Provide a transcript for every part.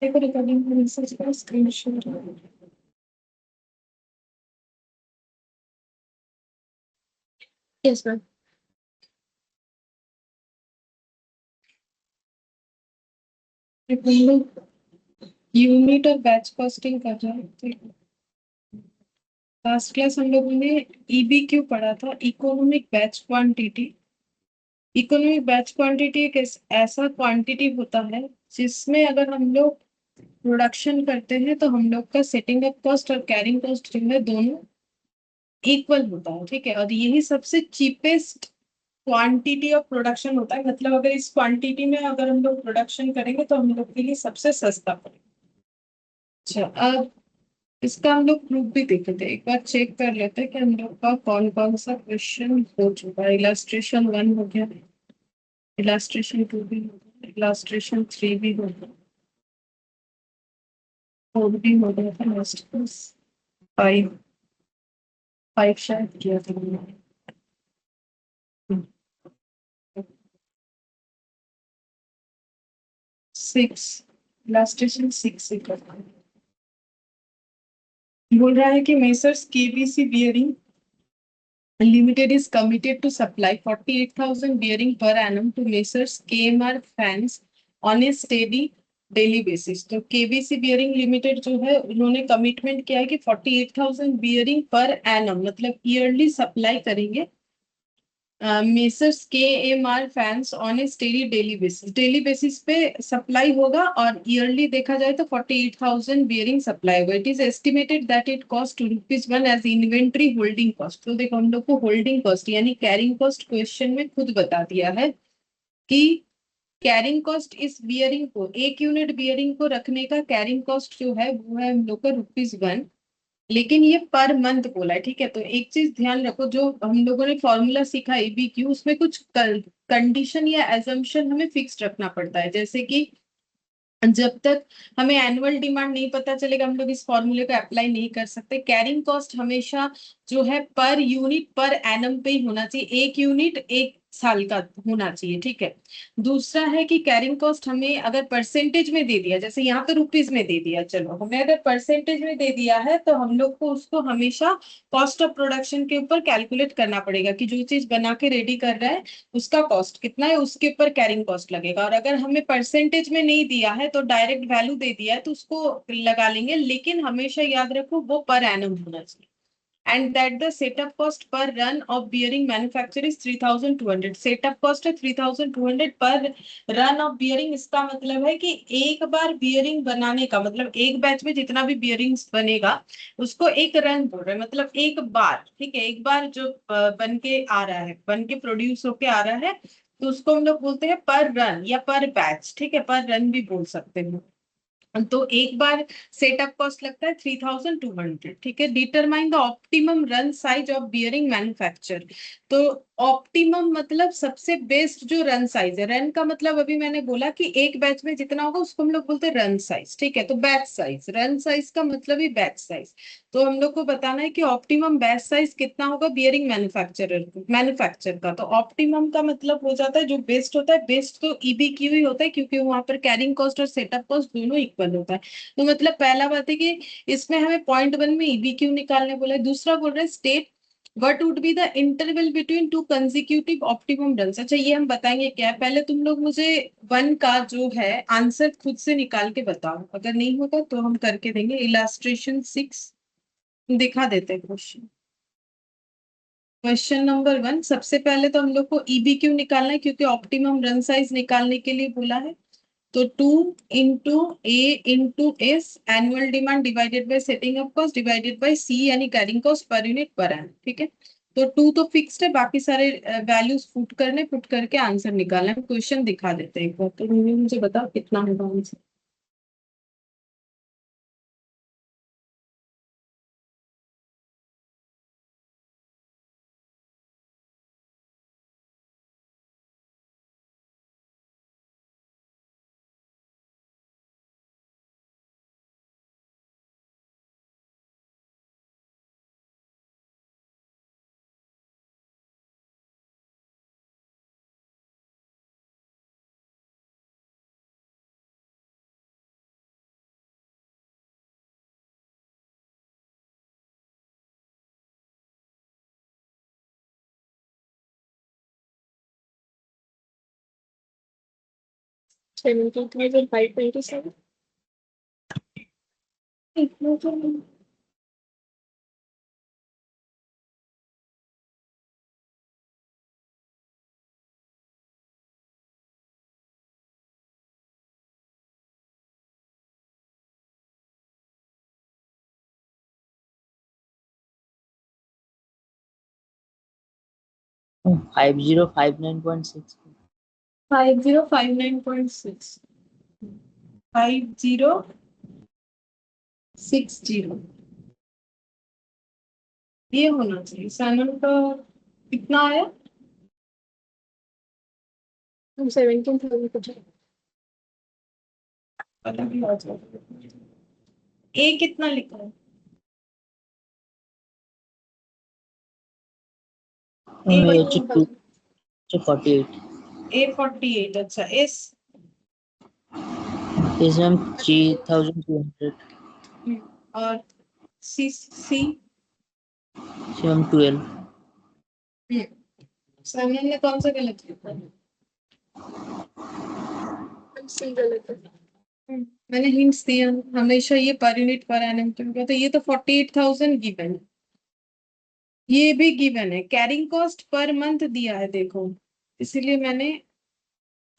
देखो recording research का screenshot. Yes ma'am. हम लोग यूनिट और बैच कॉस्टिंग कर रहे थे। लास्ट क्लास हम लोगों ने ईबीक्यू पढ़ा था, economic batch quantity. Economic batch quantity एक ऐसा क्वांटिटी होता है जिसमें अगर हम लोग प्रोडक्शन करते हैं तो हम लोग का सेटिंग अप कॉस्ट और कैरिंग कॉस्ट जो है दोनों इक्वल होता है। ठीक है, और यही सबसे चीपेस्ट क्वांटिटी ऑफ प्रोडक्शन होता है। मतलब अगर इस क्वांटिटी में अगर हम लोग प्रोडक्शन करेंगे तो हम लोग के लिए सबसे सस्ता पड़ेगा। अच्छा, अब इसका हम लोग प्रूफ भी देखे थे, एक बार चेक कर लेते हैं कि हम लोग का कौन कौन सा क्वेश्चन हो चुका है। इलास्ट्रेशन वन हो गया, इलास्ट्रेशन टू भी हो गया, इलास्ट्रेशन थ्री भी हो गया, फोर भी हो गया था, लास्ट क्लास फाइव, फाइव शायद किया था मैंने। सिक्स, इलास्ट्रेशन सिक्स से करता है। बोल रहा है कि messrs KBC bearing Limited is committed to supply 48,000 bearing per annum to Messrs KMR fans on a steady daily basis. तो केबीसी बियरिंग लिमिटेड जो है उन्होंने कमिटमेंट किया है कि 48,000 बियरिंग पर एनम मतलब ईयरली सप्लाई करेंगे messrs K M R fans on a steady daily basis पे सप्लाई होगा। और ईयरली देखा जाए तो 48,000 बियरिंग सप्लाई होगा। It is estimated that it cost ₹1 as inventory holding cost. तो देखो हम लोग को होल्डिंग कॉस्ट यानी कैरिंग कॉस्ट क्वेश्चन में खुद बता दिया है कि कैरिंग कॉस्ट इस बियरिंग को, एक यूनिट बियरिंग को रखने का कैरिंग कॉस्ट जो है वो है हम लोग का ₹1। लेकिन ये पर मंथ बोला है। ठीक है, तो एक चीज ध्यान रखो, जो हम लोगों ने फॉर्मूला सीखा एबीक्यू उसमें कुछ कंडीशन या एजम्पशन हमें फिक्स रखना पड़ता है। जैसे कि जब तक हमें एनुअल डिमांड नहीं पता चलेगा हम लोग इस फॉर्मूले को अप्लाई नहीं कर सकते। कैरिंग कॉस्ट हमेशा जो है पर यूनिट पर एनम पे ही होना चाहिए, एक यूनिट एक साल का होना चाहिए। ठीक है, दूसरा है कि कैरिंग कॉस्ट हमें अगर परसेंटेज में दे दिया, जैसे यहाँ पे रुपीज में दे दिया, चलो हमें अगर परसेंटेज में दे दिया है तो हम लोग को उसको हमेशा कॉस्ट ऑफ प्रोडक्शन के ऊपर कैलकुलेट करना पड़ेगा कि जो चीज बना के रेडी कर रहा है उसका कॉस्ट कितना है, उसके ऊपर कैरिंग कॉस्ट लगेगा। और अगर हमें परसेंटेज में नहीं दिया है तो डायरेक्ट वैल्यू दे दिया है तो उसको लगा लेंगे, लेकिन हमेशा याद रखो वो पर एनम होना चाहिए। And that the setup cost per run of bearing manufacture is 3,200। setup cost है 3,200 पर run of bearing। इसका मतलब है कि एक बार बियरिंग बनाने का मतलब एक बैच में जितना भी बियरिंग्स बनेगा उसको एक रन बोल रहे हैं, मतलब एक बार। ठीक है, एक बार जो बन के आ रहा है, बन के प्रोड्यूस होके आ रहा है तो उसको हम लोग बोलते हैं पर रन या पर बैच। ठीक है, पर रन भी बोल सकते हैं। तो एक बार सेटअप कॉस्ट लगता है 3,200। ठीक है, determine the optimum run size of bearing manufacture. तो ऑप्टिमम मतलब सबसे बेस्ट जो रन साइज है, रन का मतलब अभी मैंने बोला कि एक बैच में जितना होगा उसको हम लोग बोलते हैं रन साइज। ठीक है, तो बैच साइज, रन साइज का मतलब ही बैच साइज। तो हम लोग को बताना है कि ऑप्टिमम बैच साइज कितना होगा बियरिंग मैन्युफैक्चर का। तो ऑप्टिमम का मतलब हो जाता है जो बेस्ट होता है, बेस्ट तो ईबीक्यू ही होता है क्योंकि वहां पर कैरिंग कॉस्ट और सेटअप कॉस्ट दोनों इक्वल होता है। तो मतलब पहला बात है कि इसमें हमें पॉइंट वन में ईबीक्यू निकालने बोला है। दूसरा बोल रहे हैं state what would be the interval between two consecutive optimum run. अच्छा, ये हम बताएंगे क्या है, पहले तुम लोग मुझे वन का जो है आंसर खुद से निकाल के बताओ, अगर नहीं होगा तो हम करके देंगे। इलास्ट्रेशन सिक्स दिखा देते हैं क्वेश्चन। क्वेश्चन नंबर वन, सबसे पहले तो हम लोग को ईबीक्यू निकालना है क्योंकि ऑप्टिमम रन साइज निकालने के लिए बोला है। तो 2 into A into S annual demand divided by setting up cost divided by C यानी carrying cost per unit per annum. ठीक है, तो टू तो फिक्स्ड है, बाकी सारे वैल्यूज पुट करने, पुट करके आंसर निकालना है। क्वेश्चन दिखा देते हैं एक बार, तो मुझे बताओ कितना होगा आंसर। 17,527. इतना तो नहीं। 5059.6. 5059.6 5060 ये होना चाहिए। सैनम का कितना आया? 17,000 कुछ है। पता भी आ जाएगा। ए कितना लिखा है? ए ये 48. A48। अच्छा एस? इस मैम 3200. और सी सी? मैम 12. सैनम ने कौन सा गलत लिखा है? सी गलत है। मैंने हिंट्स दिया हमेशा, ये पर यूनिट पर एनम क्यों, तो ये तो 48,000 गिवन है। ये भी गिवन है। कैरिंग कॉस्ट पर मंथ दिया है देखो, इसीलिए मैंने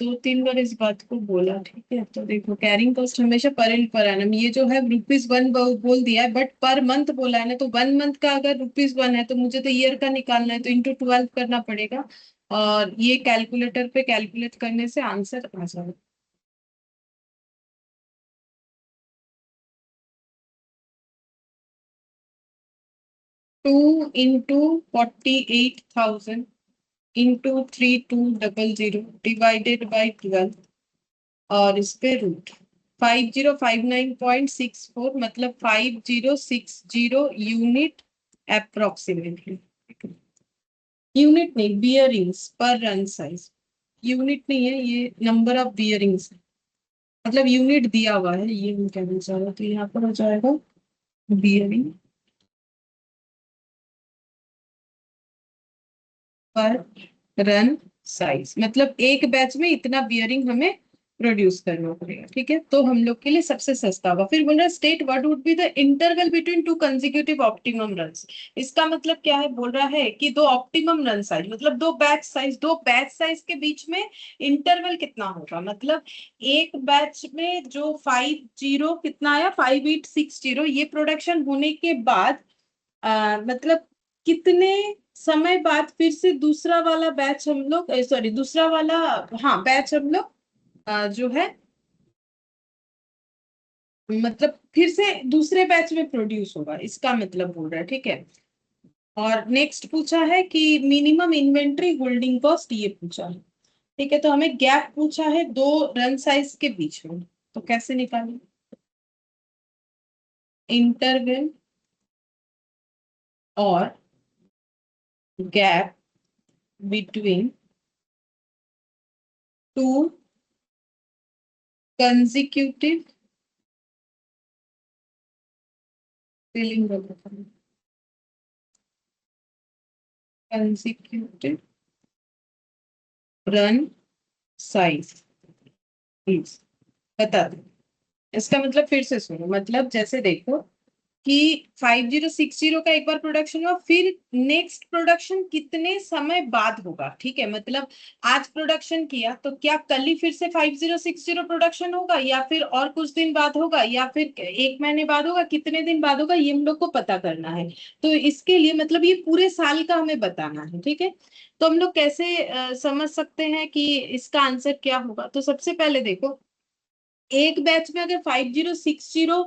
2-3 बार इस बात को बोला। ठीक है, तो देखो कैरिंग कॉस्ट हमेशा पर एनम, ये जो है ₹1 बोल दिया है, बट पर मंथ बोला है ना, तो 1 मंथ का अगर ₹1 है तो मुझे तो ईयर का निकालना है, तो इंटू 12 करना पड़ेगा। और ये कैलकुलेटर पे कैलकुलेट करने से आंसर आ जाएगा। 2 into 48,000 into 3200 डिवाइडेड बाई 12 और इस पे रूट 5059.64 मतलब 5060 यूनिट अप्रोक्सीमेटली। यूनिट नहीं, बियरिंग्स पर रन साइज। यूनिट नहीं है ये, नंबर ऑफ बियरिंग्स है, मतलब यूनिट दिया हुआ है, ये मैं कहना चाह रहा हूँ। तो यहाँ पर हो जाएगा बियरिंग पर रन साइज, मतलब एक बैच में इतना बियरिंग हमें प्रोड्यूस करना पड़ेगा। ठीक है, तो हम लोग के लिए सबसे सस्ता होगा। फिर बोल रहा है state what would be the interval between two consecutive optimum runs. इसका मतलब क्या है, बोल रहा है कि दो ऑप्टिमम रन साइज मतलब दो बैच साइज के बीच में इंटरवल कितना होगा। मतलब एक बैच में जो 50 कितना आया 5860 ये प्रोडक्शन होने के बाद मतलब कितने समय बाद फिर से दूसरा वाला बैच हम लोग, सॉरी दूसरा वाला, हाँ बैच हम लोग जो है मतलब फिर से दूसरे बैच में प्रोड्यूस होगा, इसका मतलब बोल रहा है। ठीक है, और नेक्स्ट पूछा है कि मिनिमम इन्वेंट्री होल्डिंग कॉस्ट, ये पूछा है। ठीक है, तो हमें गैप पूछा है दो रन साइज के बीच में, तो कैसे निकालें? इंटरवल और gap between two consecutive filling consecutive run size please बता दो। इसका मतलब फिर से सुनो, मतलब जैसे देखो कि 5060 का एक बार प्रोडक्शन हुआ, फिर नेक्स्ट प्रोडक्शन कितने समय बाद होगा। ठीक है, मतलब आज प्रोडक्शन किया तो क्या कल ही फिर से 5060 प्रोडक्शन होगा, या फिर और कुछ दिन बाद होगा, या फिर 1 महीने बाद होगा, कितने दिन बाद होगा, ये हम लोग को पता करना है। तो इसके लिए मतलब ये पूरे साल का हमें बताना है। ठीक है, तो हम लोग कैसे समझ सकते हैं कि इसका आंसर क्या होगा। तो सबसे पहले देखो, एक बैच में अगर 5060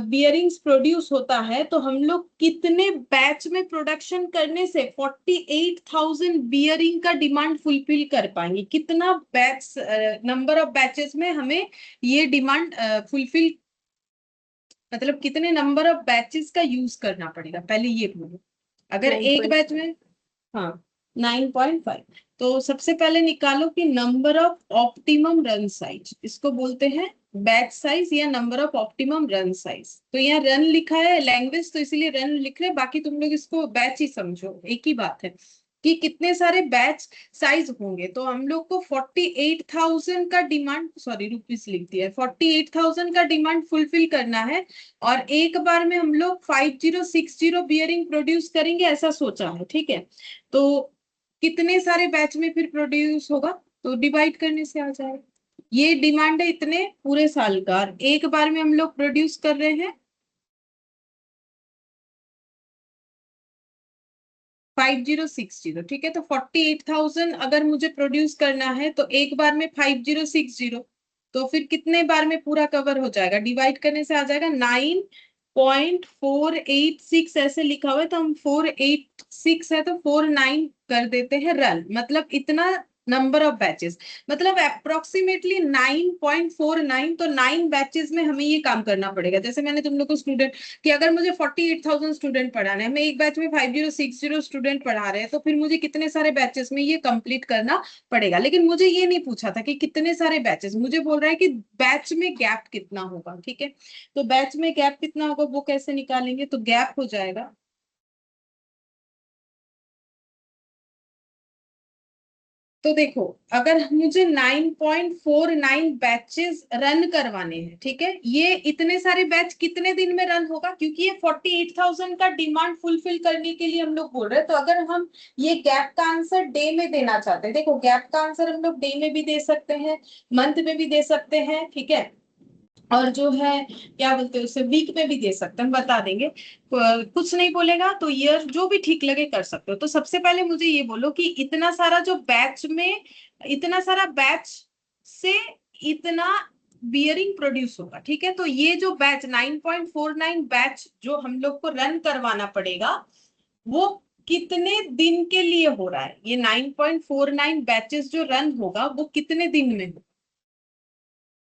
बियरिंग्स प्रोड्यूस होता है, तो हम लोग कितने बैच में प्रोडक्शन करने से 48,000 बियरिंग का डिमांड फुलफिल कर पाएंगे। कितना बैच, नंबर ऑफ बैचेस में हमें ये डिमांड फुलफिल, मतलब कितने नंबर ऑफ बैचेस का यूज करना पड़ेगा, पहले ये बोलो। अगर एक बैच में, हाँ 9.5, तो सबसे पहले निकालो कि number of optimum run size, इसको बोलते हैं बैच साइज या number of optimum run size. तो यहाँ रन लिखा है लैंग्वेज, तो इसीलिए रन लिख रहे हैं, बाकी तुम लोग इसको बैच ही समझो, एक ही बात है। कि कितने सारे बैच साइज होंगे। तो हम लोग को 48,000 का डिमांड, सॉरी रुपीस लिख दिया है, 48,000 का डिमांड फुलफिल करना है और एक बार में हम लोग 5060 बियरिंग प्रोड्यूस करेंगे ऐसा सोचा है। ठीक है, तो कितने सारे बैच में फिर प्रोड्यूस होगा, तो डिवाइड करने से आ जाएगा। ये डिमांड है इतने पूरे साल का, और एक बार में हम लोग प्रोड्यूस कर रहे हैं 5060। ठीक है, तो 48,000 अगर मुझे प्रोड्यूस करना है तो एक बार में 5060, तो फिर कितने बार में पूरा कवर हो जाएगा, डिवाइड करने से आ जाएगा 9.486। ऐसे लिखा हुआ है तो हम 486 है तो 49 कर देते हैं रन, मतलब इतना नंबर ऑफ बैचेस, मतलब अप्रोक्सीमेटली 9.49। तो 9 बैचेस में हमें ये काम करना पड़ेगा। जैसे मैंने तुम लोग को स्टूडेंट कि अगर मुझे 48,000 स्टूडेंट पढ़ाना है, मैं एक बैच में 5060 स्टूडेंट पढ़ा रहे हैं, तो फिर मुझे कितने सारे बैचेस में ये कंप्लीट करना पड़ेगा। लेकिन मुझे ये नहीं पूछा था कि कितने सारे बैचेस, मुझे बोल रहा है कि बैच में गैप कितना होगा। ठीक है, तो बैच में गैप कितना होगा वो कैसे निकालेंगे, तो गैप हो जाएगा, तो देखो अगर मुझे 9.49 बैचेस रन करवाने हैं, ठीक है, ये इतने सारे बैच कितने दिन में रन होगा, क्योंकि ये 48,000 का डिमांड फुलफिल करने के लिए हम लोग बोल रहे हैं। तो अगर हम ये गैप का आंसर डे में देना चाहते हैं, देखो गैप का आंसर हम लोग डे में भी दे सकते हैं, मंथ में भी दे सकते हैं, ठीक है, और जो है क्या बोलते हैं उसे वीक में भी दे सकते हैं, हम बता देंगे। कुछ नहीं बोलेगा तो ईयर जो भी ठीक लगे कर सकते हो। तो सबसे पहले मुझे ये बोलो कि इतना सारा जो बैच में, इतना सारा बैच से इतना बियरिंग प्रोड्यूस होगा। ठीक है, तो ये जो बैच 9.49 बैच जो हम लोग को रन करवाना पड़ेगा, वो कितने दिन के लिए हो रहा है, ये 9.49 बैचेस जो रन होगा वो कितने दिन में होगा,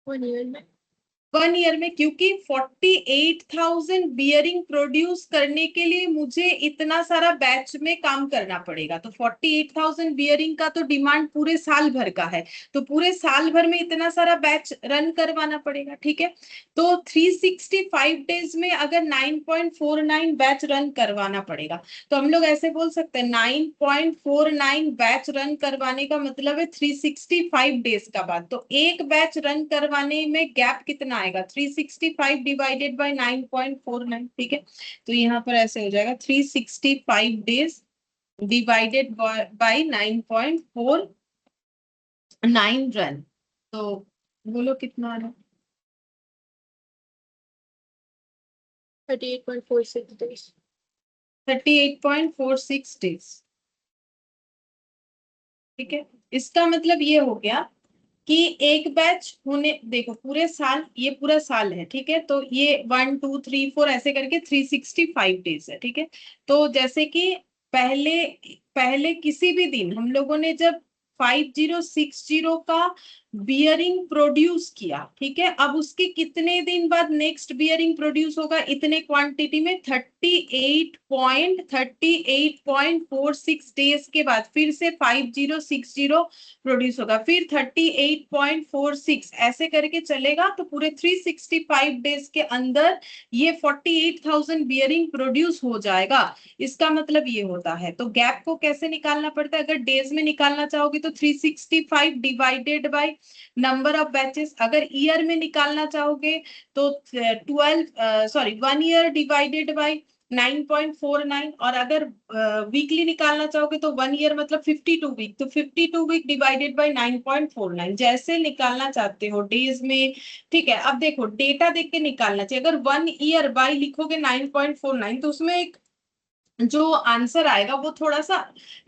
1 ईयर में। 1 ईयर में, क्योंकि 48,000 बियरिंग प्रोड्यूस करने के लिए मुझे इतना सारा बैच में काम करना पड़ेगा। तो 48,000 बियरिंग का तो डिमांड पूरे साल भर का है, तो पूरे साल भर में इतना सारा बैच रन करवाना पड़ेगा। ठीक है, तो 365 डेज में अगर 9.49 बैच रन करवाना पड़ेगा, तो हम लोग ऐसे बोल सकते हैं 9.49 बैच रन करवाने का मतलब है 365 डेज का बाद। तो एक बैच रन करवाने में गैप कितना आएगा, 365 डिवाइडेड बाय 9.49। ठीक है, तो यहाँ पर ऐसे हो जाएगा 365 डेज डिवाइडेड बाय 9.49 रन। तो बोलो कितना आ रहा है, 38.46 days। 38.46 डेज। ठीक है, इसका मतलब ये हो गया कि एक बैच होने, देखो पूरे साल, ये पूरा साल है। ठीक है, तो ये 1 2 3 4 ऐसे करके 365 डेज है। ठीक है, तो जैसे कि पहले पहले किसी भी दिन हम लोगों ने जब 5060 का बियरिंग प्रोड्यूस किया, ठीक है, अब उसके कितने दिन बाद नेक्स्ट बियरिंग प्रोड्यूस होगा, इतने क्वांटिटी में 38.46 डेज के बाद फिर से 5060 प्रोड्यूस होगा, फिर 38.46 ऐसे करके चलेगा। तो पूरे 365 डेज के अंदर ये 48,000 बियरिंग प्रोड्यूस हो जाएगा। इसका मतलब ये होता है। तो गैप को कैसे निकालना पड़ता है, अगर डेज में निकालना चाहोगे तो 365 divided by number of batches, अगर ईयर में निकालना चाहोगे तो 1 ईयर डिवाइडेड बाय 9.49, और अगर वीकली निकालना चाहोगे तो 1 ईयर मतलब 52 वीक, तो 52 वीक डिवाइडेड बाय 9.49, जैसे निकालना चाहते हो डेज में। ठीक है, अब देखो डेटा देख के निकालना चाहिए। अगर 1 ईयर बाय लिखोगे 9.49 तो उसमें एक जो आंसर आएगा वो थोड़ा सा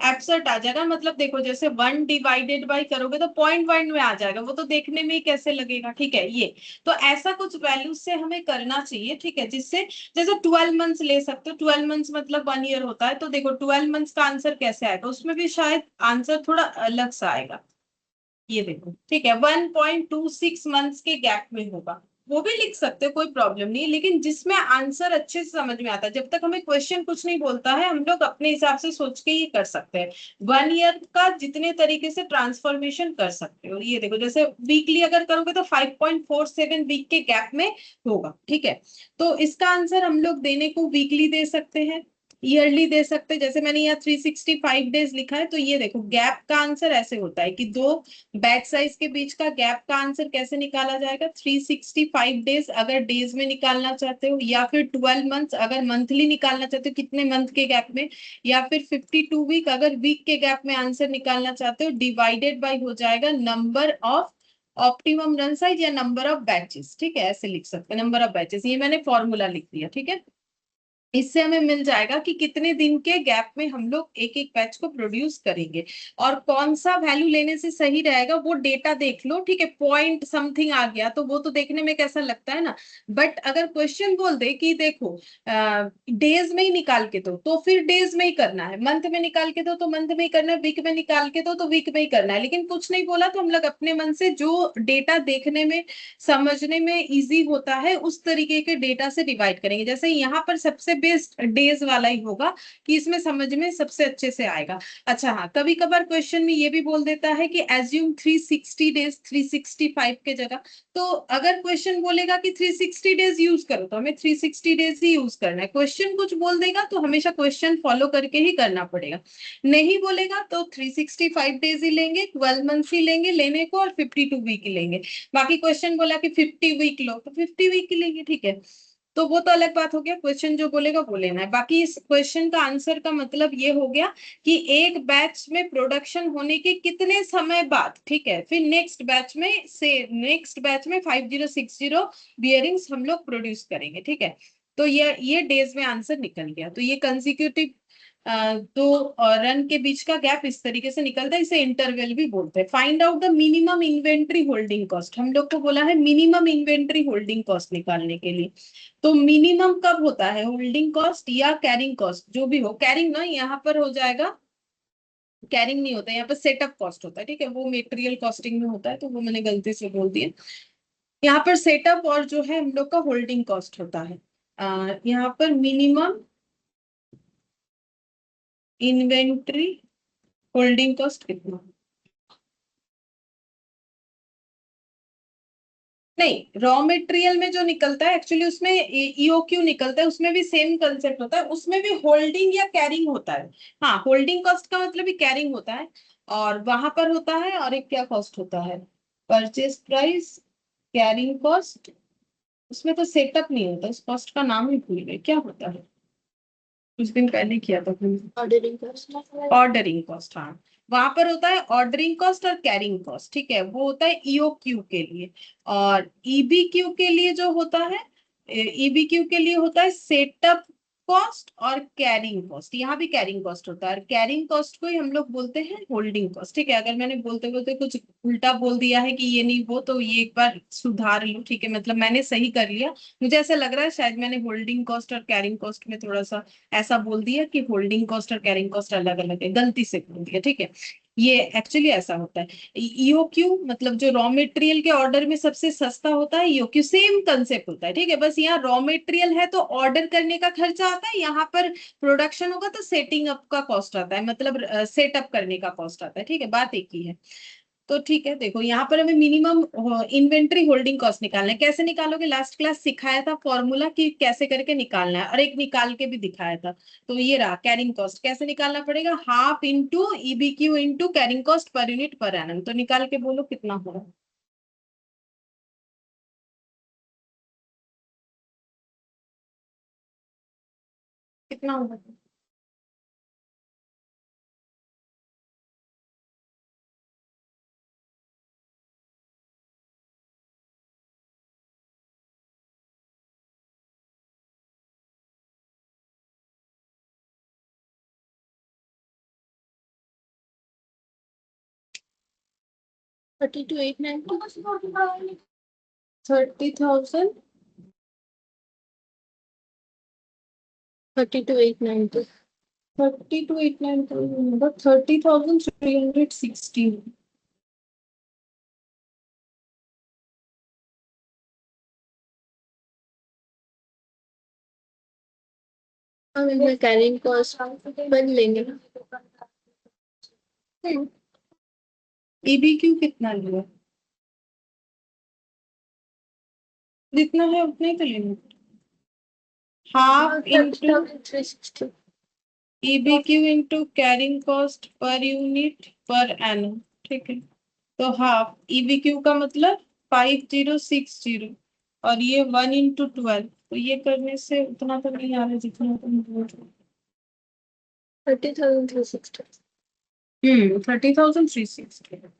एब्सर्ट आ जाएगा, मतलब देखो जैसे 1 डिवाइडेड बाय करोगे तो पॉइंट पॉइंट में आ जाएगा, वो तो देखने में ही कैसे लगेगा। ठीक है, ये तो ऐसा कुछ वैल्यूज से हमें करना चाहिए। ठीक है, जिससे जैसे 12 मंथ्स ले सकते हो, 12 मंथ्स मतलब 1 ईयर होता है, तो देखो 12 मंथ्स का आंसर कैसे आएगा, उसमें भी शायद आंसर थोड़ा अलग सा आएगा। ये देखो, ठीक है, 1.26 मंथ्स के गैप में होगा, वो भी लिख सकते हो, कोई प्रॉब्लम नहीं है, लेकिन जिसमें आंसर अच्छे से समझ में आता है। जब तक हमें क्वेश्चन कुछ नहीं बोलता है हम लोग अपने हिसाब से सोच के ये कर सकते हैं। 1 ईयर का जितने तरीके से ट्रांसफॉर्मेशन कर सकते हो, ये देखो जैसे वीकली अगर करोगे तो 5.47 वीक के गैप में होगा। ठीक है, तो इसका आंसर हम लोग देने को वीकली दे सकते हैं, ईयरली दे सकते हैं, जैसे मैंने यहाँ 365 डेज लिखा है, तो ये देखो गैप का आंसर ऐसे होता है कि दो बैच साइज के बीच का गैप का आंसर कैसे निकाला जाएगा, 365 डेज अगर डेज में निकालना चाहते हो, या फिर 12 मंथ्स अगर मंथली निकालना चाहते हो कितने मंथ के गैप में, या फिर 52 वीक अगर वीक के गैप में आंसर निकालना चाहते हो, डिवाइडेड बाय हो जाएगा number of optimum run size या नंबर ऑफ बैचेस। ठीक है, ऐसे लिख सकते हैं नंबर ऑफ बैचेस, ये मैंने फॉर्मूला लिख दिया। ठीक है, इससे हमें मिल जाएगा कि कितने दिन के गैप में हम लोग एक एक बैच को प्रोड्यूस करेंगे, और कौन सा वैल्यू लेने से सही रहेगा वो डेटा देख लो। ठीक है, पॉइंट समथिंग आ गया तो वो तो देखने में कैसा लगता है ना, बट अगर क्वेश्चन बोल दे कि देखो डेज में ही निकाल के दो तो फिर डेज में ही करना है, मंथ में निकाल के दो तो मंथ में ही करना है, वीक में निकाल के दो तो वीक में ही करना है, लेकिन कुछ नहीं बोला तो हम लोग अपने मन से जो डेटा देखने में समझने में इजी होता है उस तरीके के डेटा से डिवाइड करेंगे। जैसे यहाँ पर सबसे बेस्ट डेज वाला ही होगा कि इसमें समझ में सबसे अच्छे से आएगा। अच्छा हाँ, कभी कभार क्वेश्चन में ये भी बोल देता है कि एज्यूम 360 डेज 365 के जगह, तो अगर क्वेश्चन बोलेगा कि 360 डेज यूज करो तो हमें 360 डेज ही यूज करना है। क्वेश्चन कुछ बोल देगा तो हमेशा क्वेश्चन फॉलो करके ही करना पड़ेगा, नहीं बोलेगा तो 365 डेज ही लेंगे, 12 मंथ्स ही लेंगे लेने को, और 52 वीक ही लेंगे। बाकी क्वेश्चन बोला कि 50 वीक लो तो 50 वीक ही लेंगे। ठीक है, तो वो तो अलग बात हो गया, क्वेश्चन जो बोलेगा वो लेना है। बाकी इस क्वेश्चन का आंसर का मतलब ये हो गया कि एक बैच में प्रोडक्शन होने के कितने समय बाद, ठीक है, फिर नेक्स्ट बैच में 5060 बियरिंग्स हम लोग प्रोड्यूस करेंगे। ठीक है, तो ये डेज में आंसर निकल गया। तो ये कंसिक्यूटिव दो रन के बीच का गैप इस तरीके से निकलता है, इसे इंटरवल भी बोलते हैं। Find out the minimum inventory holding cost, हम लोग को बोला है मिनिमम इन्वेंट्री होल्डिंग कॉस्ट निकालने के लिए। तो मिनिमम कब होता है, होल्डिंग कॉस्ट या कैरिंग कॉस्ट, जो भी हो, कैरिंग ना यहाँ पर हो जाएगा, कैरिंग नहीं होता यहाँ पर, सेटअप कॉस्ट होता है। ठीक है, वो मेटेरियल कॉस्टिंग में होता है तो वो मैंने गलती से बोल दिया। यहाँ पर सेटअप और जो है हम लोग का होल्डिंग कॉस्ट होता है। यहाँ पर मिनिमम इन्वेंट्री होल्डिंग कॉस्ट कितना, नहीं रॉ मटेरियल में जो निकलता है एक्चुअली उसमें ईओक्यू निकलता है, उसमें भी सेम कंसेप्ट होता है, उसमें भी होल्डिंग या कैरिंग होता है। हाँ, होल्डिंग कॉस्ट का मतलब भी कैरिंग होता है, और वहां पर होता है, और एक क्या कॉस्ट होता है, परचेज प्राइस, कैरिंग कॉस्ट, उसमें तो सेटअप नहीं होता, उस कॉस्ट का नाम ही भूल गए क्या होता है, कुछ दिन पहले किया था। Ordering cost. ऑर्डरिंग कॉस्ट, हाँ, वहां पर होता है ऑर्डरिंग कॉस्ट और कैरिंग कॉस्ट। ठीक है, वो होता है ईओक्यू के लिए, और ईबीक्यू के लिए जो होता है, ईबीक्यू के लिए होता है सेटअप कॉस्ट और कैरिंग कॉस्ट। यहाँ भी कैरिंग कॉस्ट होता है, और कैरिंग कॉस्ट को ही हम लोग बोलते हैं होल्डिंग कॉस्ट। ठीक है, अगर मैंने बोलते बोलते कुछ उल्टा बोल दिया है कि ये नहीं वो, तो ये एक बार सुधार लो। ठीक है, मतलब मैंने सही कर लिया, मुझे ऐसा लग रहा है शायद मैंने होल्डिंग कॉस्ट और कैरिंग कॉस्ट में थोड़ा सा ऐसा बोल दिया कि होल्डिंग कॉस्ट और कैरिंग कॉस्ट अलग अलग है, गलती से बोल दिया। ठीक है, ये एक्चुअली ऐसा होता है। ईओक्यू मतलब जो रॉ मटेरियल के ऑर्डर में सबसे सस्ता होता है, ईओक्यू सेम कंसेप्ट होता है। ठीक है, बस यहाँ रॉ मटेरियल है तो ऑर्डर करने का खर्चा आता है, यहाँ पर प्रोडक्शन होगा तो सेटिंग अप का कॉस्ट आता है, मतलब सेटअप करने का कॉस्ट आता है। ठीक है, बात एक ही है। तो ठीक है, देखो यहाँ पर हमें मिनिमम इन्वेंट्री होल्डिंग कॉस्ट निकालना है। कैसे निकालोगे, लास्ट क्लास सिखाया था फॉर्मूला कि कैसे करके निकालना है, और एक निकाल के भी दिखाया था। तो ये रहा कैरिंग कॉस्ट, कैसे निकालना पड़ेगा, half into EBQ into carrying cost per unit per annum. तो निकाल के बोलो कितना होगा, कितना होगा। 32,890। 30,000, 32,890। 32,890 30,360। अब इसमें कैरिंग कॉस्ट बन लेंगे ना। ईबीक्यू कितना लिया, जितना है उतना ही तो लेना, half into 30,360। EBQ into carrying cost per unit per annum, ठीक है। तो हाफ EBQ का मतलब 5060 और ये 1 into 12, तो ये करने से उतना तो नहीं आ रहा जितना तुम बोल रहे हो। 30,360. 30,360।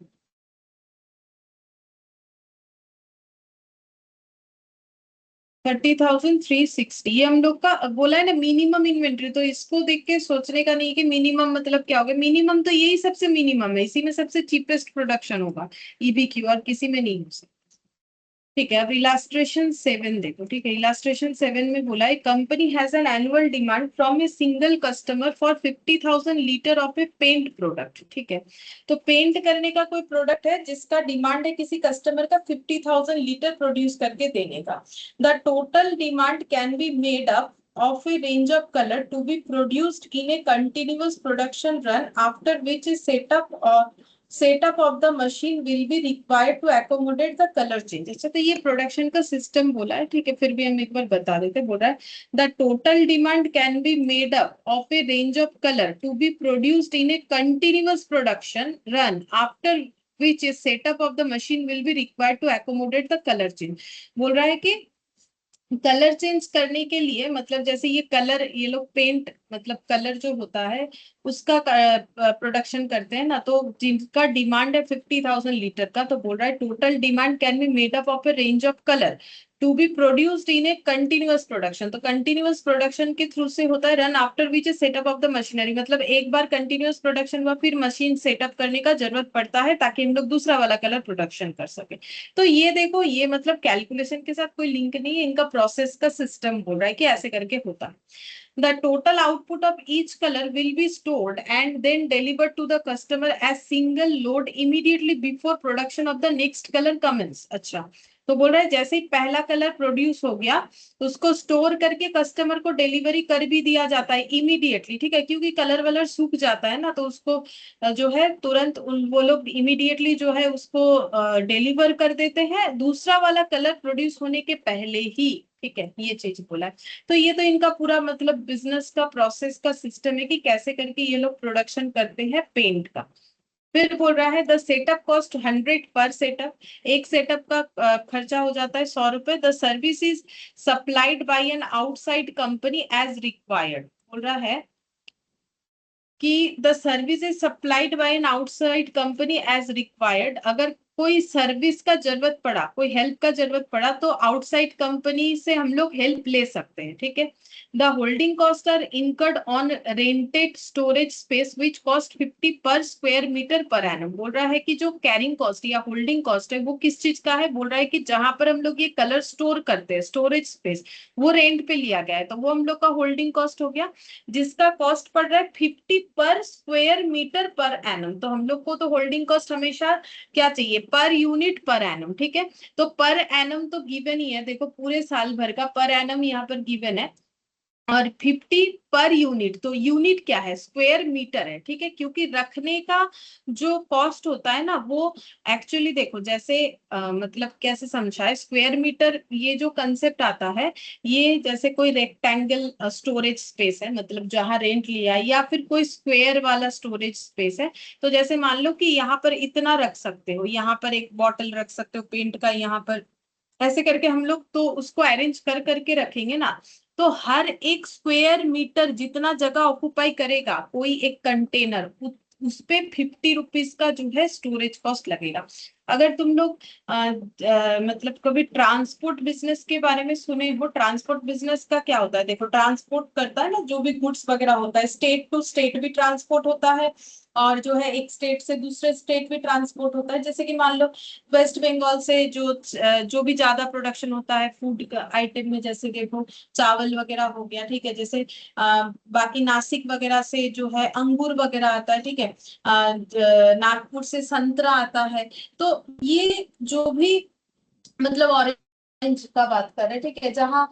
30,360 ये हम लोग का बोला है ना मिनिमम इन्वेंट्री, तो इसको देख के सोचने का नहीं कि मिनिमम मतलब क्या होगा। मिनिमम तो यही सबसे मिनिमम है, इसी में सबसे चीपेस्ट प्रोडक्शन होगा EBQ, और किसी में नहीं हो सकता। ठीक है, अब इलास्ट्रेशन 7 देखो। ठीक है, इलास्ट्रेशन 7 में बोला है company has an annual demand from a single customer for 50,000 litre of a paint product. ठीक है, तो पेंट करने का कोई प्रोडक्ट है जिसका डिमांड है किसी कस्टमर का 50,000 लीटर प्रोड्यूस करके देने का। The total demand can be made up of a range of color to be produced in a continuous production run, after which a setup of the machine will be required to accommodate the color change। अच्छा, तो ये production का system बोला है। ठीक है, फिर भी हम एक बार बता देते। बोल रहा है the total demand can be made up of a range of colour to be produced in a continuous production run, after which a setup of the machine will be required to accommodate the color change। बोल रहा है कि colour change करने के लिए, मतलब जैसे ये कलर, ये लोग पेंट मतलब कलर जो होता है उसका प्रोडक्शन करते हैं ना, तो जिनका डिमांड है 50,000 लीटर का, तो बोल रहा है total demand can be made up of a range of colour to be produced in a continuous production. तो कंटिन्यूअस प्रोडक्शन के थ्रू से होता है run, after which is setup of the machinery, मतलब एक बार कंटिन्यूअस प्रोडक्शन हुआ फिर machine setup करने का जरूरत पड़ता है ताकि हम लोग दूसरा वाला कलर प्रोडक्शन कर सके। तो ये देखो, ये मतलब कैलकुलेशन के साथ कोई लिंक नहीं है, इनका प्रोसेस का सिस्टम बोल रहा है कि ऐसे करके होता है। The total output of each color will be stored and then delivered to the customer as single load immediately before production of the next color commence। अच्छा, तो बोल रहा है जैसे ही पहला कलर प्रोड्यूस हो गया उसको स्टोर करके कस्टमर को डिलीवरी कर भी दिया जाता है इमीडिएटली। ठीक है, क्योंकि कलर वलर सूख जाता है ना, तो उसको जो है तुरंत वो लोग इमीडिएटली जो है उसको डिलीवर कर देते हैं दूसरा वाला कलर प्रोड्यूस होने के पहले ही। ठीक है, ये चीज बोला है। तो ये तो इनका पूरा मतलब बिजनेस का प्रोसेस का सिस्टम है कि कैसे करके ये लोग प्रोडक्शन करते हैं पेंट का। फिर बोल रहा है द सेटअप कॉस्ट 100 पर सेटअप, एक सेटअप का खर्चा हो जाता है 100 रुपए। The service is supplied by an outside company as required. बोल रहा है कि the service is supplied by an outside company as required. अगर कोई सर्विस का जरूरत पड़ा, कोई हेल्प का जरूरत पड़ा, तो आउटसाइड कंपनी से हम लोग हेल्प ले सकते हैं। ठीक है, the holding cost are incurred on rented storage space which cost 50 per square metre per annum. बोल रहा है कि जो कैरिंग कॉस्ट या होल्डिंग कॉस्ट है वो किस चीज का है। बोल रहा है कि जहां पर हम लोग ये कलर स्टोर करते हैं स्टोरेज स्पेस, वो रेंट पे लिया गया है, तो वो हम लोग का होल्डिंग कॉस्ट हो गया, जिसका कॉस्ट पड़ रहा है 50 per square metre per annum. तो हम लोग को तो होल्डिंग कॉस्ट हमेशा क्या चाहिए, पर यूनिट पर एनम। ठीक है, तो पर एनम तो गिवन ही है, देखो पूरे साल भर का पर एनम यहाँ पर गिवन है, और 50 पर यूनिट, तो यूनिट क्या है, स्क्वायर मीटर है। ठीक है, क्योंकि रखने का जो कॉस्ट होता है ना वो एक्चुअली देखो जैसे मतलब कैसे समझाए, स्क्वायर मीटर ये जो कंसेप्ट आता है, ये जैसे कोई रेक्टेंगल स्टोरेज स्पेस है, मतलब जहां रेंट लिया है, या फिर कोई स्क्वायर वाला स्टोरेज स्पेस है। तो जैसे मान लो कि यहाँ पर इतना रख सकते हो, यहाँ पर एक बॉटल रख सकते हो पेंट का, यहाँ पर ऐसे करके हम लोग तो उसको अरेंज कर करके रखेंगे ना, तो हर एक स्क्वायर मीटर जितना जगह ऑक्युपाई करेगा कोई एक कंटेनर, उस पे 50 रुपीज का जो है स्टोरेज कॉस्ट लगेगा। अगर तुम लोग मतलब कभी ट्रांसपोर्ट बिजनेस के बारे में सुने हो, ट्रांसपोर्ट बिजनेस का क्या होता है, देखो ट्रांसपोर्ट करता है ना जो भी गुड्स वगैरह होता है, स्टेट टू स्टेट भी ट्रांसपोर्ट होता है, और जो है एक स्टेट से दूसरे स्टेट भी ट्रांसपोर्ट होता है। जैसे कि मान लो वेस्ट बंगाल से जो भी ज्यादा प्रोडक्शन होता है फूड का आइटम में, जैसे देखो चावल वगैरह हो गया। ठीक है, जैसे बाकी नासिक वगैरह से जो है अंगूर वगैरह आता है। ठीक है, नागपुर से संतरा आता है। तो ये जो भी मतलब का बात कर रहे हैं, ठीक है, जहाँ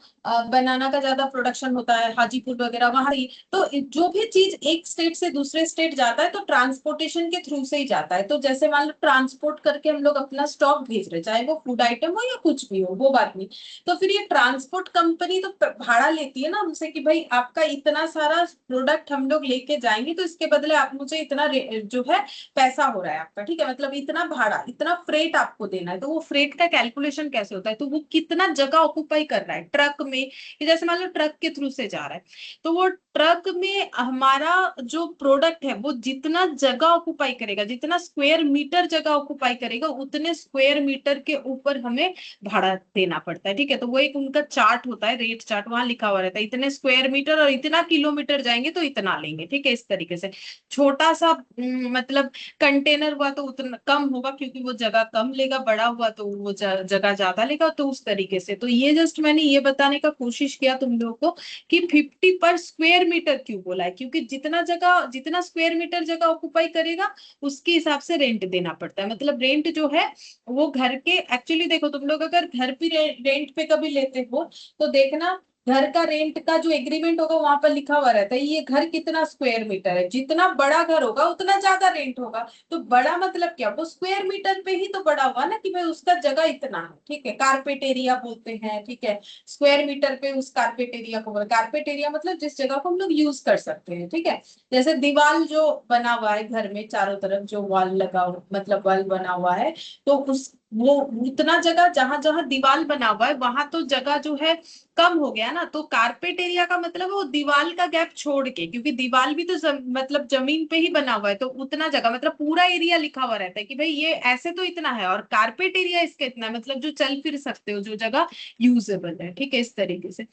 बनाना का ज्यादा प्रोडक्शन होता है, हाजीपुर वगैरह वहां ही। तो जो भी चीज एक स्टेट से दूसरे स्टेट जाता है तो ट्रांसपोर्टेशन के थ्रू से ही जाता है। तो जैसे मान लो ट्रांसपोर्ट करके हम लोग अपना स्टॉक भेज रहे हैं, चाहे वो फूड आइटम हो या कुछ भी हो, वो बात नहीं। तो फिर ये ट्रांसपोर्ट कंपनी तो भाड़ा लेती है ना हमसे कि भाई आपका इतना सारा प्रोडक्ट हम लोग लेके जाएंगे, तो इसके बदले आप मुझे इतना जो है पैसा हो रहा है आपका, ठीक है, मतलब इतना भाड़ा, इतना फ्रेट आपको देना है। तो वो फ्रेट का कैलकुलेशन कैसे होता है, तो वो कितना जगह ऑक्युपाई कर रहा है ट्रक में, कि जैसे मान लो ट्रक के थ्रू से जा रहा है, तो वो ट्रक में हमारा जो प्रोडक्ट है वो जितना जगह ऑक्युपाई करेगा, जितना स्क्वायर मीटर जगह ऑक्युपाई करेगा, उतने स्क्वायर मीटर के ऊपर हमें भाड़ा देना पड़ता है, ठीक है। तो वो एक उनका चार्ट होता है, रेट चार्ट, वहां लिखा हुआ रहता है इतने स्क्वायर मीटर और इतना किलोमीटर जाएंगे तो इतना लेंगे, ठीक है, इस तरीके से। छोटा सा मतलब कंटेनर हुआ तो उतना कम होगा क्योंकि वो जगह कम लेगा, बड़ा हुआ तो वो जगह ज्यादा लेगा, तो उस तरीके से। तो ये जस्ट मैंने ये बताने का कोशिश किया तुम लोगों को कि 50 पर स्क्वायर मीटर क्यों बोला है, क्योंकि जितना जगह, जितना स्क्वायर मीटर जगह ऑक्युपाई करेगा उसके हिसाब से रेंट देना पड़ता है। मतलब रेंट जो है वो घर के, एक्चुअली देखो तुम लोग अगर घर भी रेंट पे कभी लेते हो तो देखना, घर का रेंट का जो एग्रीमेंट होगा वहां पर लिखा हुआ रहता है ये घर कितना स्क्वायर मीटर है, जितना बड़ा घर होगा उतना ज्यादा रेंट होगा। तो बड़ा मतलब क्या, वो स्क्वायर मीटर पे ही तो बड़ा हुआ ना, कि भाई उसका जगह इतना है, ठीक है, कारपेट एरिया बोलते हैं, ठीक है, स्क्वायर मीटर पे उस कारपेट एरिया को, कारपेट एरिया मतलब जिस जगह को हम लोग यूज कर सकते हैं, ठीक है। जैसे दीवार जो बना हुआ है घर में चारों तरफ जो वॉल लगा, मतलब वॉल बना हुआ है, तो उस वो उतना जगह जहां जहां दीवार बना हुआ है वहां तो जगह जो है कम हो गया ना। तो कारपेट एरिया का मतलब है वो दीवार का गैप छोड़ के, क्योंकि दीवार भी तो मतलब जमीन पे ही बना हुआ है, तो उतना जगह मतलब पूरा एरिया लिखा हुआ रहता है कि भाई ये ऐसे तो इतना है और कारपेट एरिया इसका इतना है, मतलब जो चल फिर सकते हो, जो जगह यूजेबल है, ठीक है, इस तरीके से।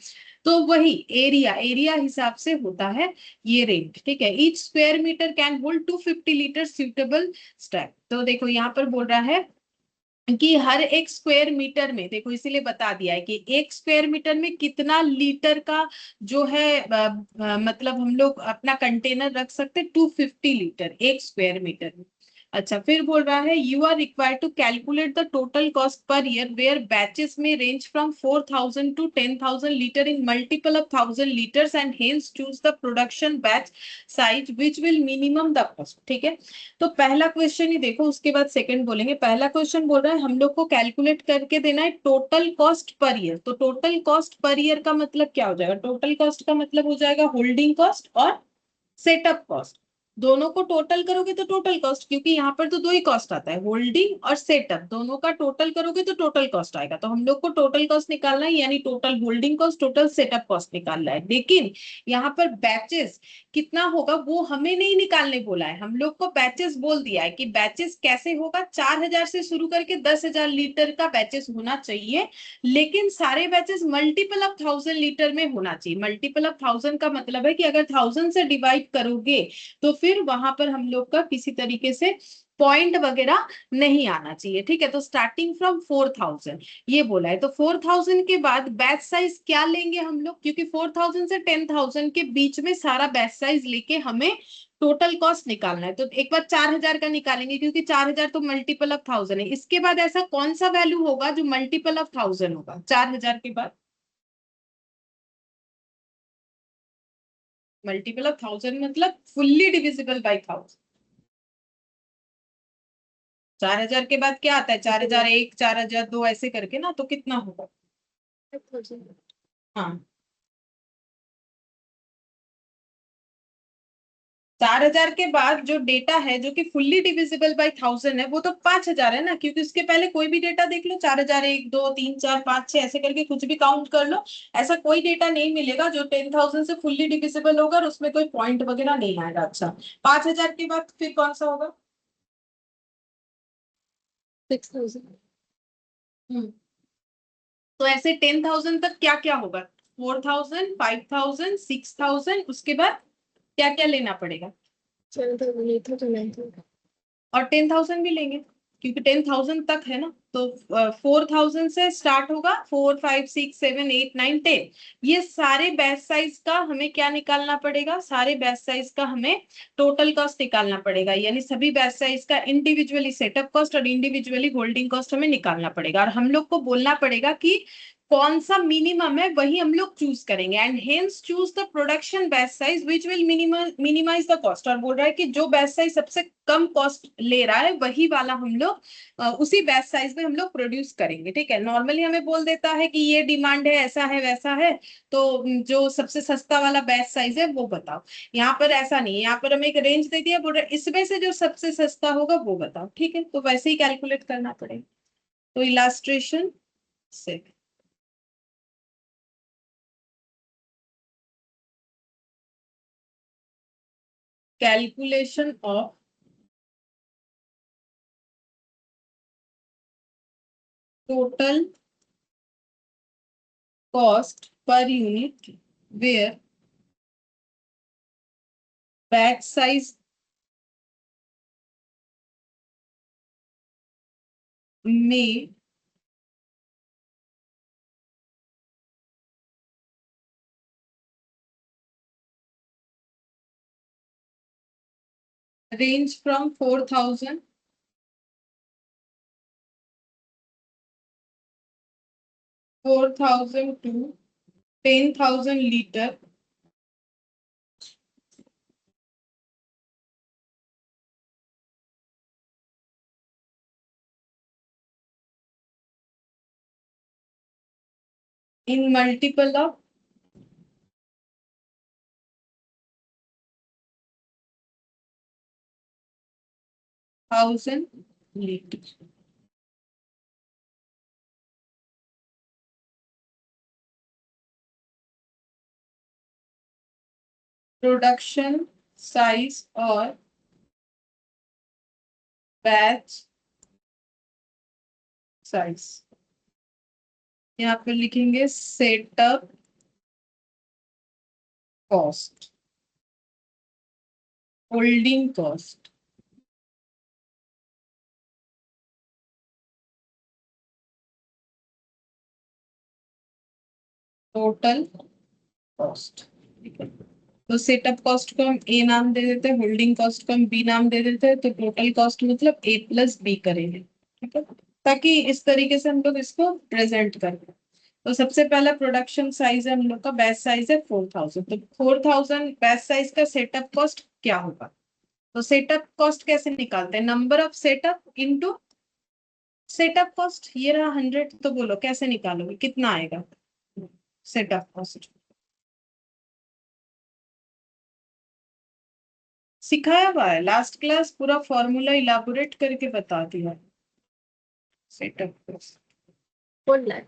तो वही एरिया, एरिया हिसाब से होता है ये रेंट, ठीक है। Each square metre can hold 250 litre suitable stack. तो देखो यहाँ पर बोल रहा है कि हर एक स्क्वायर मीटर में, देखो इसीलिए बता दिया है कि एक स्क्वायर मीटर में कितना लीटर का जो है मतलब हम लोग अपना कंटेनर रख सकते, 250 लीटर एक स्क्वायर मीटर में। अच्छा, फिर बोल रहा है you are required to calculate the total cost per year where batches में range from 4000 to 10,000 litre in multiple of 1000 litres and hence choose the production batch size which will minimum the cost, ठीक है। तो पहला question ही देखो, उसके बाद second बोलेंगे। पहला क्वेश्चन बोल रहा है हम लोग को कैलकुलेट करके देना है टोटल कॉस्ट पर ईयर। तो टोटल कॉस्ट पर ईयर का मतलब क्या हो जाएगा, टोटल कॉस्ट का मतलब हो जाएगा होल्डिंग कॉस्ट और सेटअप कॉस्ट। दोनों को टोटल करोगे तो टोटल कॉस्ट, क्योंकि यहाँ पर तो दो ही कॉस्ट आता है, होल्डिंग और सेटअप, दोनों का टोटल करोगे तो टोटल कॉस्ट आएगा। तो हम लोग को टोटल कॉस्ट निकालना है, यानी total holding cost, total setup cost निकालना है। लेकिन यहाँ पर बैचेस कितना होगा वो हमें नहीं निकालने बोला है, हम लोग को बैचेस बोल दिया है कि बैचेस कैसे होगा, 4000 से शुरू करके 10,000 लीटर का बैचेस होना चाहिए। लेकिन सारे बैचेस मल्टीपल ऑफ 1000 लीटर में होना चाहिए। मल्टीपल ऑफ 1000 का मतलब है कि अगर 1000 से डिवाइड करोगे तो फिर वहां पर हम लोग का किसी तरीके से पॉइंट वगैरह नहीं आना चाहिए, ठीक है। तो स्टार्टिंग फ्रॉम 4000 ये बोला है। तो 4000 के बाद बैच साइज क्या लेंगे हम लोग, क्योंकि 4000 से 10,000 के बीच में सारा बैच साइज लेके हमें टोटल कॉस्ट निकालना है। तो एक बार 4000 का निकालेंगे, क्योंकि 4000 तो मल्टीपल ऑफ 1000 है। इसके बाद ऐसा कौन सा वैल्यू होगा जो मल्टीपल ऑफ 1000 होगा 4000 के बाद, मल्टीपल ऑफ 1000 मतलब फुल्ली डिविजिबल बाई 1000। 4000 के बाद क्या आता है, 4001, 4002 ऐसे करके ना, तो कितना होगा। 5,000। हाँ, 4000 के बाद जो डेटा है जो कि फुल्ली डिविजिबल बाई 1000 है वो तो 5000 है ना, क्योंकि उसके पहले कोई भी डेटा देख लो, 4001, 2, 3, 4, 5, 6 ऐसे करके कुछ भी काउंट कर लो, ऐसा कोई डेटा नहीं मिलेगा जो 10,000 से फुल्ली डिविजिबल होगा और उसमें कोई पॉइंट वगैरह नहीं आएगा। अच्छा, 5000 के बाद फिर कौन सा होगा। 6,000। हम्म तो ऐसे 10,000 तक क्या क्या होगा, 4000, 5000, 6000, उसके बाद क्या क्या लेना पड़ेगा, 7,000, 8,000, 9,000। और 10,000 भी लेंगे। क्योंकि 10,000 तक है ना, तो 4,000 से स्टार्ट होगा, 4, 5, 6, 7, 8, 9, 10। ये सारे बैच साइज का हमें क्या निकालना पड़ेगा, सारे बैच साइज का हमें टोटल कॉस्ट निकालना पड़ेगा, यानी सभी बैच साइज का इंडिविजुअली सेटअप कॉस्ट और इंडिविजुअली होल्डिंग कॉस्ट हमें निकालना पड़ेगा, और हम लोग को बोलना पड़ेगा कि कौन सा मिनिमम है वही हम लोग चूज करेंगे, and hence choose the production batch size which will minimise the cost. और बोल रहा है कि जो बैच साइज सबसे कम कॉस्ट ले रहा है वही वाला हम लोग उसी बैच साइज में हम लोग प्रोड्यूस करेंगे। ठीक है, नॉर्मली हमें बोल देता है कि ये डिमांड है, ऐसा है, वैसा है, तो जो सबसे सस्ता वाला बैच साइज है वो बताओ। यहाँ पर ऐसा नहीं है, यहाँ पर हमें एक रेंज दे दिया, बोल रहे इसमें से जो सबसे सस्ता होगा वो बताओ। ठीक है, तो वैसे ही कैलकुलेट करना पड़ेगा। तो इलास्ट्रेशन से calculation of total cost per unit where batch size may range from 4,000 to 10,000 liter in multiple of 1,000 liter. Production size और बैच साइज, यहाँ पर लिखेंगे setup cost, holding cost, total cost. ठीक है, तो सेटअप कॉस्ट को हम ए नाम दे देते हैं, होल्डिंग कॉस्ट को हम बी नाम दे देते हैं, तो टोटल कॉस्ट मतलब ए प्लस बी करेंगे। ठीक है, ताकि इस तरीके से हम लोग इसको प्रेजेंट करें। तो सबसे पहला प्रोडक्शन साइज है हम लोग का, बैच साइज है 4,000, तो 4,000 बैच साइज का सेटअप कॉस्ट क्या होगा। तो सेटअप कॉस्ट कैसे निकालते हैं, number of setup into setup cost. ये रहा 100, तो बोलो कैसे निकालोगे, कितना आएगा सेटअप कॉस्ट। सिखाया हुआ है लास्ट क्लास, पूरा फॉर्मूला इलाबोरेट करके बता दिया सेटअप कॉस्ट। 4 lakh.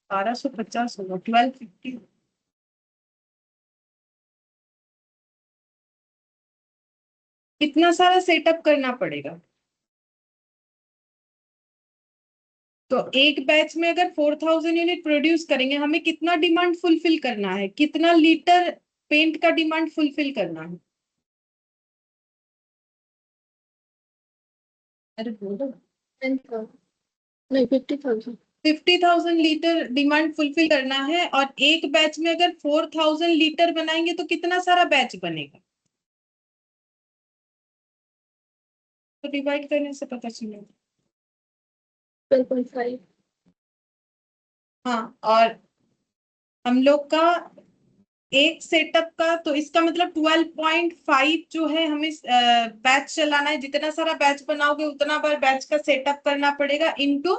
1250 होगा, 1250। इतना सारा सेटअप करना पड़ेगा, तो एक बैच में अगर 4,000 यूनिट प्रोड्यूस करेंगे, हमें कितना डिमांड फुलफिल करना है, कितना लीटर पेंट का डिमांड फुलफिल करना है। अरे बोलो, 10,000. नहीं, 50,000. 50,000 लीटर डिमांड फुलफिल करना है, और एक बैच में अगर 4,000 लीटर बनाएंगे तो कितना सारा बैच बनेगा, तो डिवाइड करने से पता चलेगा। 12.5. हाँ, और हम लोग का एक सेटअप का, तो इसका मतलब 12.5 जो है हमें बैच चलाना है, जितना सारा बैच बनाओगे उतना बार बैच का सेटअप करना पड़ेगा इनटू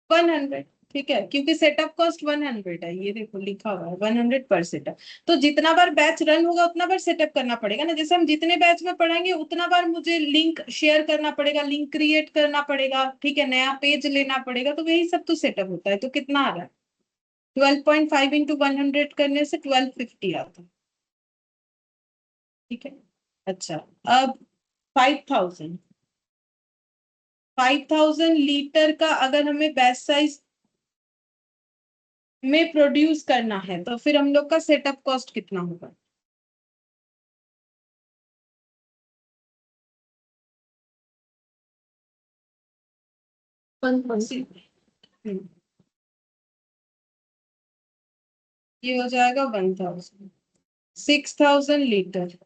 100। ठीक है, क्योंकि सेटअप कॉस्ट 100 है, ये देखो लिखा हुआ है 100 पर सेटअप। तो जितना बार बैच रन होगा उतना बार सेटअप करना पड़ेगा ना, जैसे हम जितने बैच में पढ़ाएंगे उतना बार मुझे लिंक शेयर करना पड़ेगा, लिंक क्रिएट करना पड़ेगा, ठीक है, नया पेज लेना पड़ेगा, तो यही सब तो सेटअप होता है। तो कितना आ रहा है, 12.5 इंटू 100 करने से 1250 आता है। ठीक है, अच्छा, अब 5,000 लीटर का अगर हमें बैच साइज में प्रोड्यूस करना है, तो फिर हम लोग का सेटअप कॉस्ट कितना होगा। ये हो जाएगा 1000, 6000 लीटर।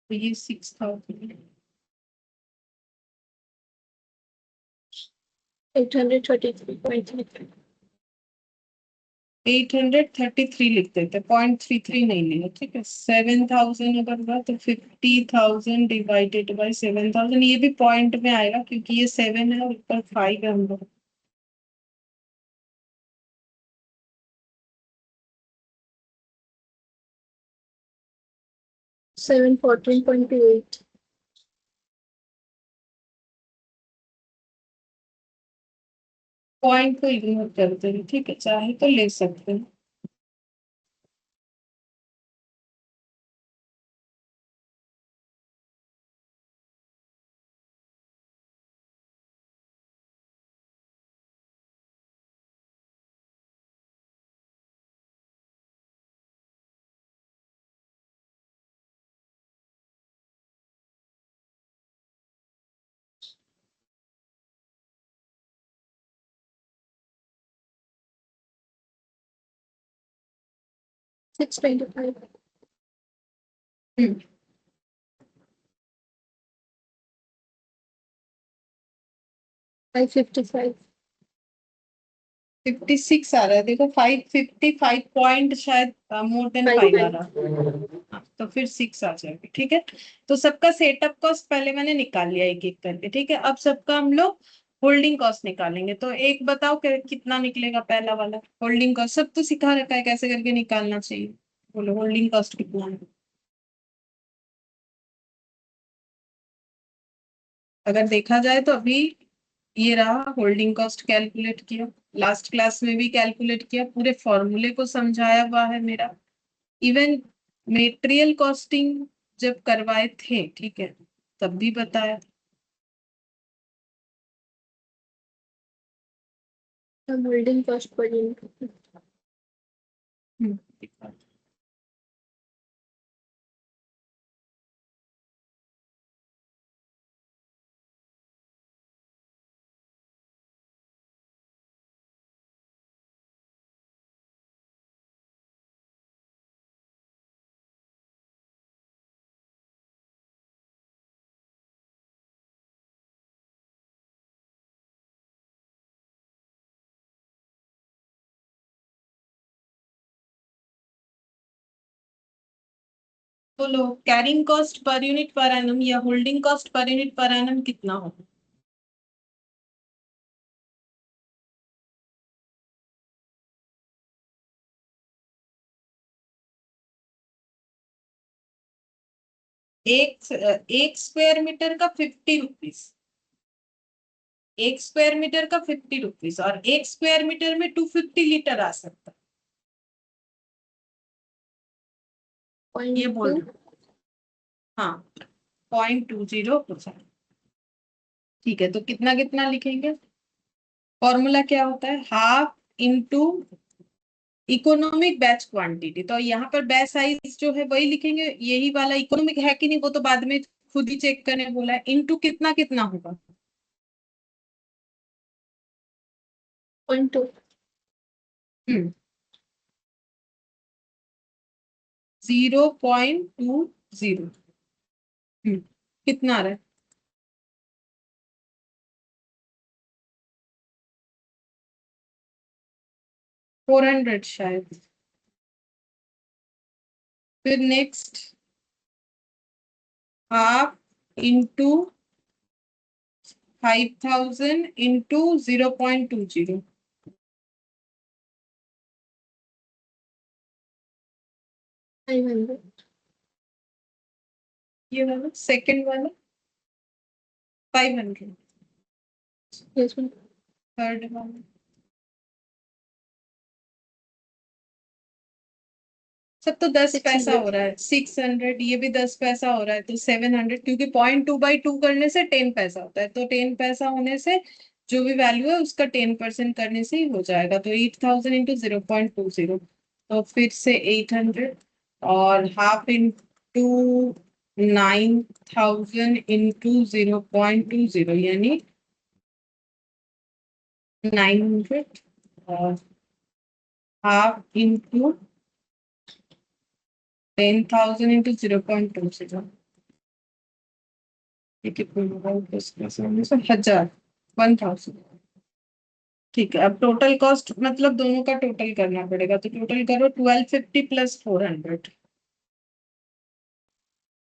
तो ये 6000 833.33 833 लिख देते, 0.33 नहीं लेंगे, ठीक है। 7000 अगर हुआ तो 50,000 डिवाइडेड बाई 7000, ये भी पॉइंट में आएगा क्योंकि ये 7 है और ऊपर 5 है हम लोग। 714.28 पॉइंट को इग्नोर करते हैं, ठीक है, चाहे तो ले सकते हैं। $625 हम्म 555 56 आ रहा है, देखो 555 पॉइंट शायद मोर देन 5 आ रहा है। हाँ, तो फिर 6 आ जाएगी, ठीक है। तो सबका सेटअप कॉस्ट पहले मैंने निकाल लिया एक एक करके, ठीक है। अब सबका हम लोग होल्डिंग कॉस्ट निकालेंगे। तो एक बताओ कितना निकलेगा पहला वाला होल्डिंग कॉस्ट। सब तो सिखा रखा है कैसे करके निकालना चाहिए, बोलो होल्डिंग कॉस्ट कितना है। अगर देखा जाए तो अभी ये रहा होल्डिंग कॉस्ट कैलकुलेट किया, लास्ट क्लास में भी कैलकुलेट किया, पूरे फॉर्मूले को समझाया हुआ है मेरा। इवन मेटेरियल कॉस्टिंग जब करवाए थे, ठीक है, तब भी बताया। holding cost per unit. Hmm, बोलो carrying cost per unit per annum या holding cost per unit per annum कितना होगा। एक स्क्वायर मीटर का 50 रुपीज, एक स्क्वायर मीटर का 50 रुपीज, और एक स्क्वायर मीटर में 250 लीटर आ सकता है, ये बोल रहे हो। हाँ 0.20%, ठीक है। तो कितना कितना लिखेंगे, फॉर्मूला क्या होता है, half into economic batch quantity. तो यहाँ पर बैच साइज जो है वही लिखेंगे, यही वाला इकोनॉमिक है कि नहीं वो तो बाद में खुद ही चेक करने बोला है। इंटू कितना कितना होगा, 0.2 हम्म 0.20, कितना आ रहा है, 400 शायद। फिर नेक्स्ट हाफ इंटू 5000 इंटू 0.20, 500 ये वाला सेकंड वाला 500, yes ma'am. थर्ड वाला सब तो 10 पैसा 600 हो रहा है, 600, ये भी 10 पैसा हो रहा है, तो 700, क्योंकि 0.2/2 करने से 10 पैसा होता है, तो 10 पैसा होने से जो भी वैल्यू है उसका 10% करने से ही हो जाएगा। तो 8000 इंटू 0.20, तो फिर से 800, और हाफ इंटू 9,000 into 0.20 यानी 900 half into 10,000 into 0.20 ये कितना होगा 10,000 1000 ठीक है। अब टोटल कॉस्ट मतलब दोनों का टोटल करना पड़ेगा, तो टोटल करो 1250 प्लस 400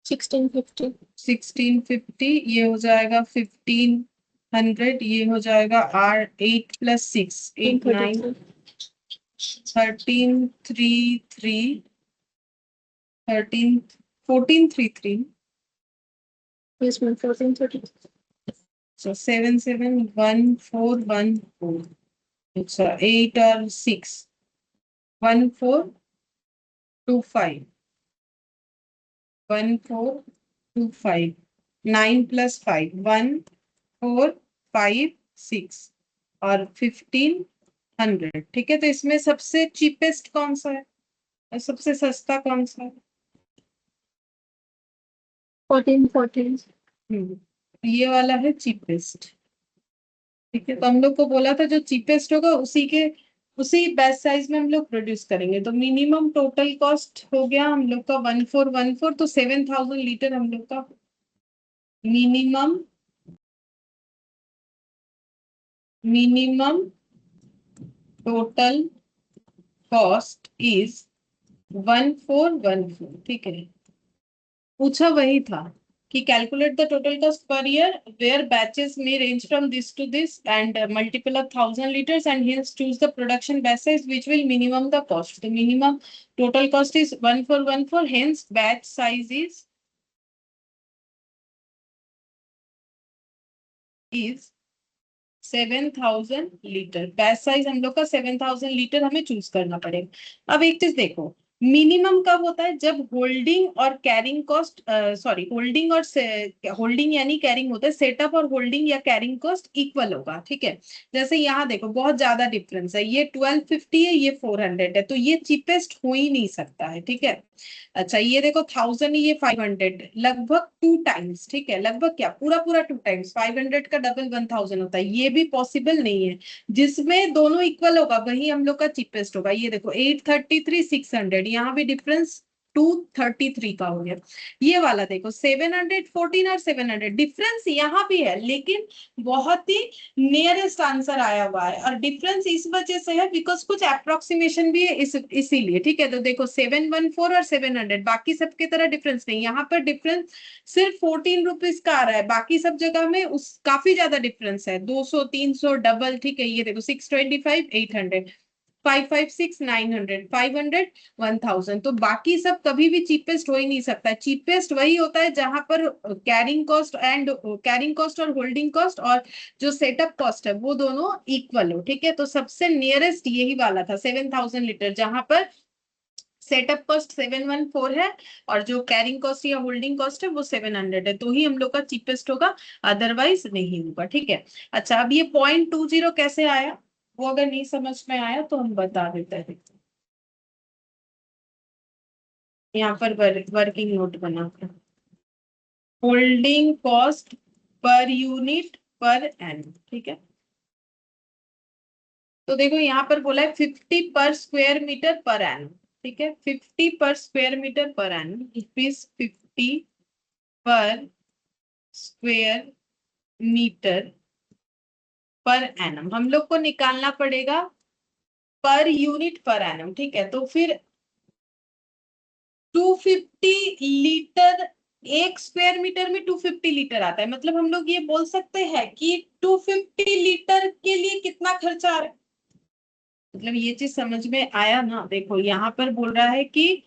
1650 1650 ये हो जाएगा 1500 ये हो जाएगा 8 प्लस 6 8 9 1333 13 1433 yes ma'am 1433 so 771414 अच्छा 8 और 6 1425 1425 9 प्लस 5 1456 और 1500 ठीक है। तो इसमें सबसे चीपेस्ट कौन सा है और सबसे सस्ता कौन सा है? 1414 ये वाला है चीपेस्ट। ठीक है, तो हम लोग को बोला था जो चीपेस्ट होगा उसी बैच साइज में हम लोग प्रोड्यूस करेंगे। तो मिनिमम टोटल कॉस्ट हो गया हम लोग का 1414, तो 7000 लीटर हम लोग का मिनिमम टोटल कॉस्ट इज 1414। ठीक है, पूछा वही था कि calculate the total cost per year where batches में range from this to this and multiple of 1000 liters and hence choose the production batch size which will minimum the cost. The minimum total cost is 1414, hence batch size is 7000 litre. Batch size हम लोग का 7000 litre हमें choose करना पड़ेगा। अब एक चीज देखो, मिनिमम कब होता है? जब होल्डिंग और कैरिंग कॉस्ट सॉरी होल्डिंग यानी कैरिंग होता है, सेटअप और होल्डिंग या कैरिंग कॉस्ट इक्वल होगा। ठीक है, जैसे यहाँ देखो बहुत ज्यादा डिफरेंस है, ये 1250 है ये 400 है, तो ये चीपेस्ट हो ही नहीं सकता है। ठीक है, अच्छा ये देखो 1000 ये 500, लगभग 2 टाइम्स। ठीक है, लगभग क्या पूरा पूरा 2 टाइम्स, 500 का डबल 1000 होता है, ये भी पॉसिबल नहीं है। जिसमें दोनों इक्वल होगा वही हम लोग का चीपेस्ट होगा। ये देखो 833 600, यहाँ भी डिफरेंस 233 का हो गया। ये वाला देखो 714 और 700, डिफरेंस यहाँ भी है लेकिन बहुत ही नियरेस्ट आंसर आया हुआ है। और डिफरेंस इस वजह से है बिकॉज कुछ अप्रोक्सीमेशन भी है इसीलिए। ठीक है, तो देखो 714 और 700, बाकी सबके तरह डिफरेंस नहीं, यहाँ पर डिफरेंस सिर्फ 14 रुपीज का आ रहा है, बाकी सब जगह में उस काफी ज्यादा डिफरेंस है, 200 300 डबल। ठीक है, ये देखो 625 800 556 900 500 1000, तो बाकी सब कभी भी चीपेस्ट हो ही नहीं सकता। चीपेस्ट वही होता है जहां पर कैरिंग कॉस्ट और होल्डिंग कॉस्ट और जो सेटअप कॉस्ट है वो दोनों इक्वल हो। ठीक है, तो सबसे नियरेस्ट यही वाला था 7000 लीटर, जहां पर सेटअप कॉस्ट 714 है और जो कैरिंग कॉस्ट या होल्डिंग कॉस्ट है वो 700 है, तो ही हम लोग का चीपेस्ट होगा, अदरवाइज नहीं होगा। ठीक है, अच्छा अब ये 0.20 कैसे आया, वो अगर नहीं समझ में आया तो हम बता देते हैं। यहाँ पर वर्किंग नोट बनाते हैं, holding cost per unit per annum. ठीक है, तो देखो यहाँ पर बोला है 50 per square metre per annum. ठीक है, 50 per square metre per annum, rupees 50 per square metre per annum हम लोग को निकालना पड़ेगा पर यूनिट पर एनम। ठीक है, तो फिर 250 लीटर, एक स्क्वायर मीटर में 250 लीटर आता है, मतलब हम लोग ये बोल सकते हैं कि 250 लीटर के लिए कितना खर्चा आ रहा है। मतलब ये चीज समझ में आया ना? देखो यहाँ पर बोल रहा है कि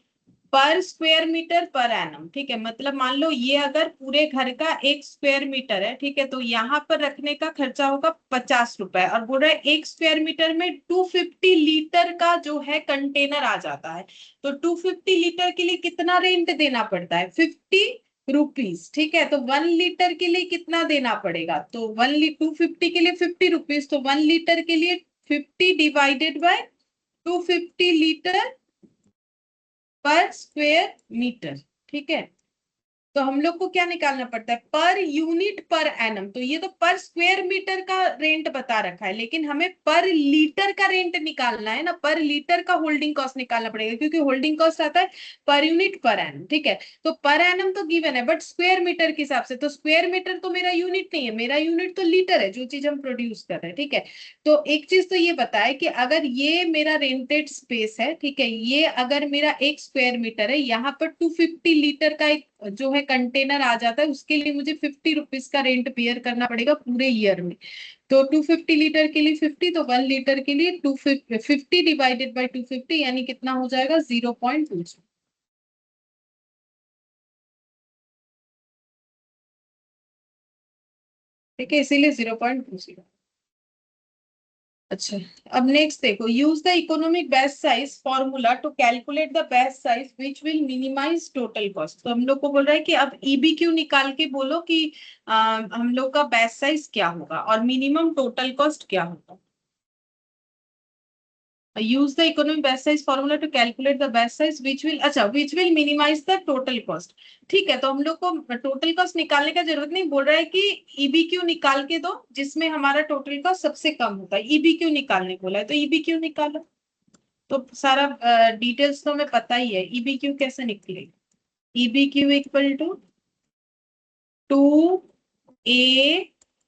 पर स्क्वायर मीटर पर एनम। ठीक है, मतलब मान लो ये अगर पूरे घर का 1 स्क्वायर मीटर है, ठीक है, तो यहाँ पर रखने का खर्चा होगा 50 रुपए, और बोल रहा है 1 स्क्वायर मीटर में 250 लीटर का जो है कंटेनर आ जाता है, तो 250 लीटर के लिए कितना रेंट देना पड़ता है? 50 रुपीज। ठीक है, तो 1 लीटर के लिए कितना देना पड़ेगा? तो 250 के लिए 50 रुपीज, तो 1 लीटर के लिए 50 डिवाइडेड बाय 250 लीटर पर स्क्वायर मीटर। ठीक है, तो हम लोग को क्या निकालना पड़ता है, पर यूनिट पर एनम। तो ये तो पर स्क्वायर मीटर का रेंट बता रखा है, लेकिन हमें पर लीटर का रेंट निकालना है ना, पर लीटर का होल्डिंग कॉस्ट निकालना पड़ेगा, क्योंकि होल्डिंग कॉस्ट आता है पर यूनिट पर एनम। ठीक है, तो पर एनम तो गिवन है, बट स्क्वायर मीटर के हिसाब से, तो स्क्वायर मीटर तो मेरा यूनिट नहीं है, मेरा यूनिट तो लीटर है, जो चीज हम प्रोड्यूस कर रहे हैं। ठीक है, तो एक चीज तो ये बताए कि अगर ये मेरा रेंटेड स्पेस है, ठीक है, ये अगर मेरा 1 स्क्वायर मीटर है, यहाँ पर 250 लीटर का एक जो है कंटेनर आ जाता है, उसके लिए मुझे 50 रुपीज का रेंट पेयर करना पड़ेगा पूरे ईयर में। तो 250 लीटर के लिए 50, तो 1 लीटर के लिए 250 डिवाइडेड बाई 250, यानी कितना हो जाएगा 0.2। ठीक है, इसीलिए 0.20। अच्छा, अब नेक्स्ट देखो, use the economic best size formula to calculate the best size which will minimise total cost. तो हम लोग को बोल रहा है कि अब ईबीक्यू निकाल के बोलो कि हम लोग का बेस्ट साइज क्या होगा और मिनिमम टोटल कॉस्ट क्या होगा। Use the economic best size formula to calculate the best size which will, अच्छा, which will minimise the total cost. ठीक है, तो हम लोग को टोटल कॉस्ट निकालने का जरूरत नहीं, बोल रहा है कि ईबीक्यू निकाल के दो जिसमें हमारा टोटल कॉस्ट सबसे कम होता है, ईबीक्यू निकालने बोला है, तो ईबीक्यू निकालो। तो सारा डिटेल्स तो हमें पता ही है, ईबीक्यू कैसे निकलेगा। EBQ equal to 2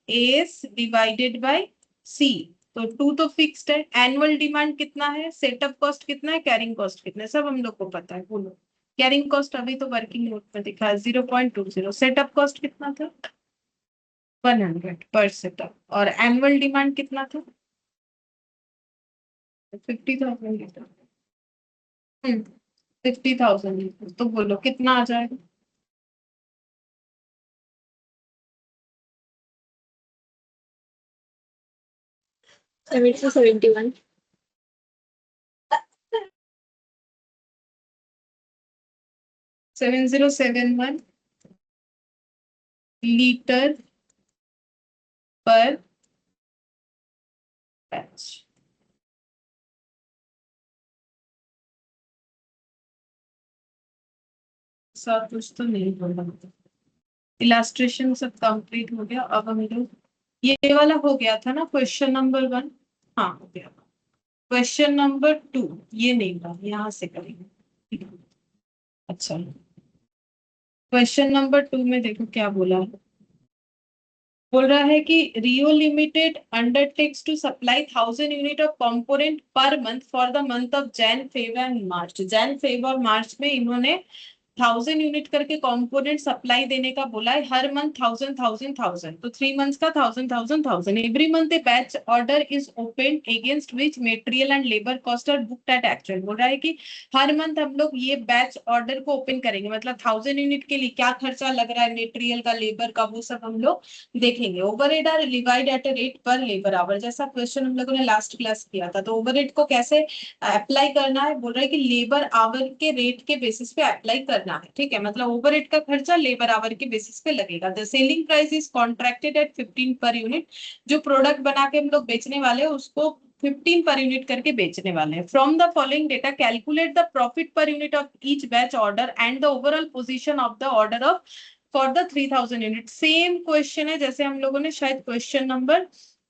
S divided by C. तो 2 तो फिक्स्ड है, एनुअल डिमांड कितना है, सेटअप कॉस्ट कितना है, कैरिंग कॉस्ट कितना है, सब हम लोग को पता है। बोलो, कैरिंग कॉस्ट अभी तो वर्किंग नोट में दिखा है 0.20, सेटअप कॉस्ट कितना था 100 पर सेटअप, और एनुअल डिमांड कितना था 50,000 लीटर। 50,000 लीटर, तो बोलो कितना आ जाएगा। 70-71. 7071 लीटर पर बैच। सब कुछ तो नहीं बोला, इलास्ट्रेशन सब कंप्लीट हो गया। अब हम लोग, ये वाला हो गया था ना क्वेश्चन नंबर 1, हाँ हो गया। क्वेश्चन नंबर 2 ये नहीं था, यहाँ से करेंगे। अच्छा, क्वेश्चन नंबर 2 में देखो क्या बोला है। बोल रहा है कि Rio limited undertakes to supply 1,000 unit of component per month for the month of Jan Feb and March. Jan Feb और मार्च में इन्होंने 1,000 यूनिट करके कंपोनेंट सप्लाई देने का बोला है, हर मंथ 1,000 तो 3 मंथ्स का 1,000 every month a batch order is open against which material and labour cost are booked at actual. बोल रहा है कि हर मंथ हम लोग ये बैच ऑर्डर को ओपन करेंगे, मतलब 1,000 यूनिट के लिए क्या खर्चा लग रहा है, मटेरियल का, लेबर का, वो सब हम लोग देखेंगे। Overhead are divide at a rate per labour hour, जैसा क्वेश्चन हम लोगों ने लास्ट क्लास किया था। तो ओवरहेड को कैसे अप्लाई करना है, बोल रहा है कि लेबर आवर के रेट के बेसिस पे अप्लाई करना है। ठीक है, मतलब ओवरहेड का खर्चा लेबर आवर के बेसिस पे लगेगा। The selling price is contracted at 15 per unit. जो प्रोडक्ट बना के हम लोग बेचने वाले हैं उसको 15 पर यूनिट करके बेचने वाले हैं। From the following data calculate the profit per unit of each batch order and the overall position of the order of for the 3,000 unit. Same question है जैसे हम लोगों ने शायद क्वेश्चन नंबर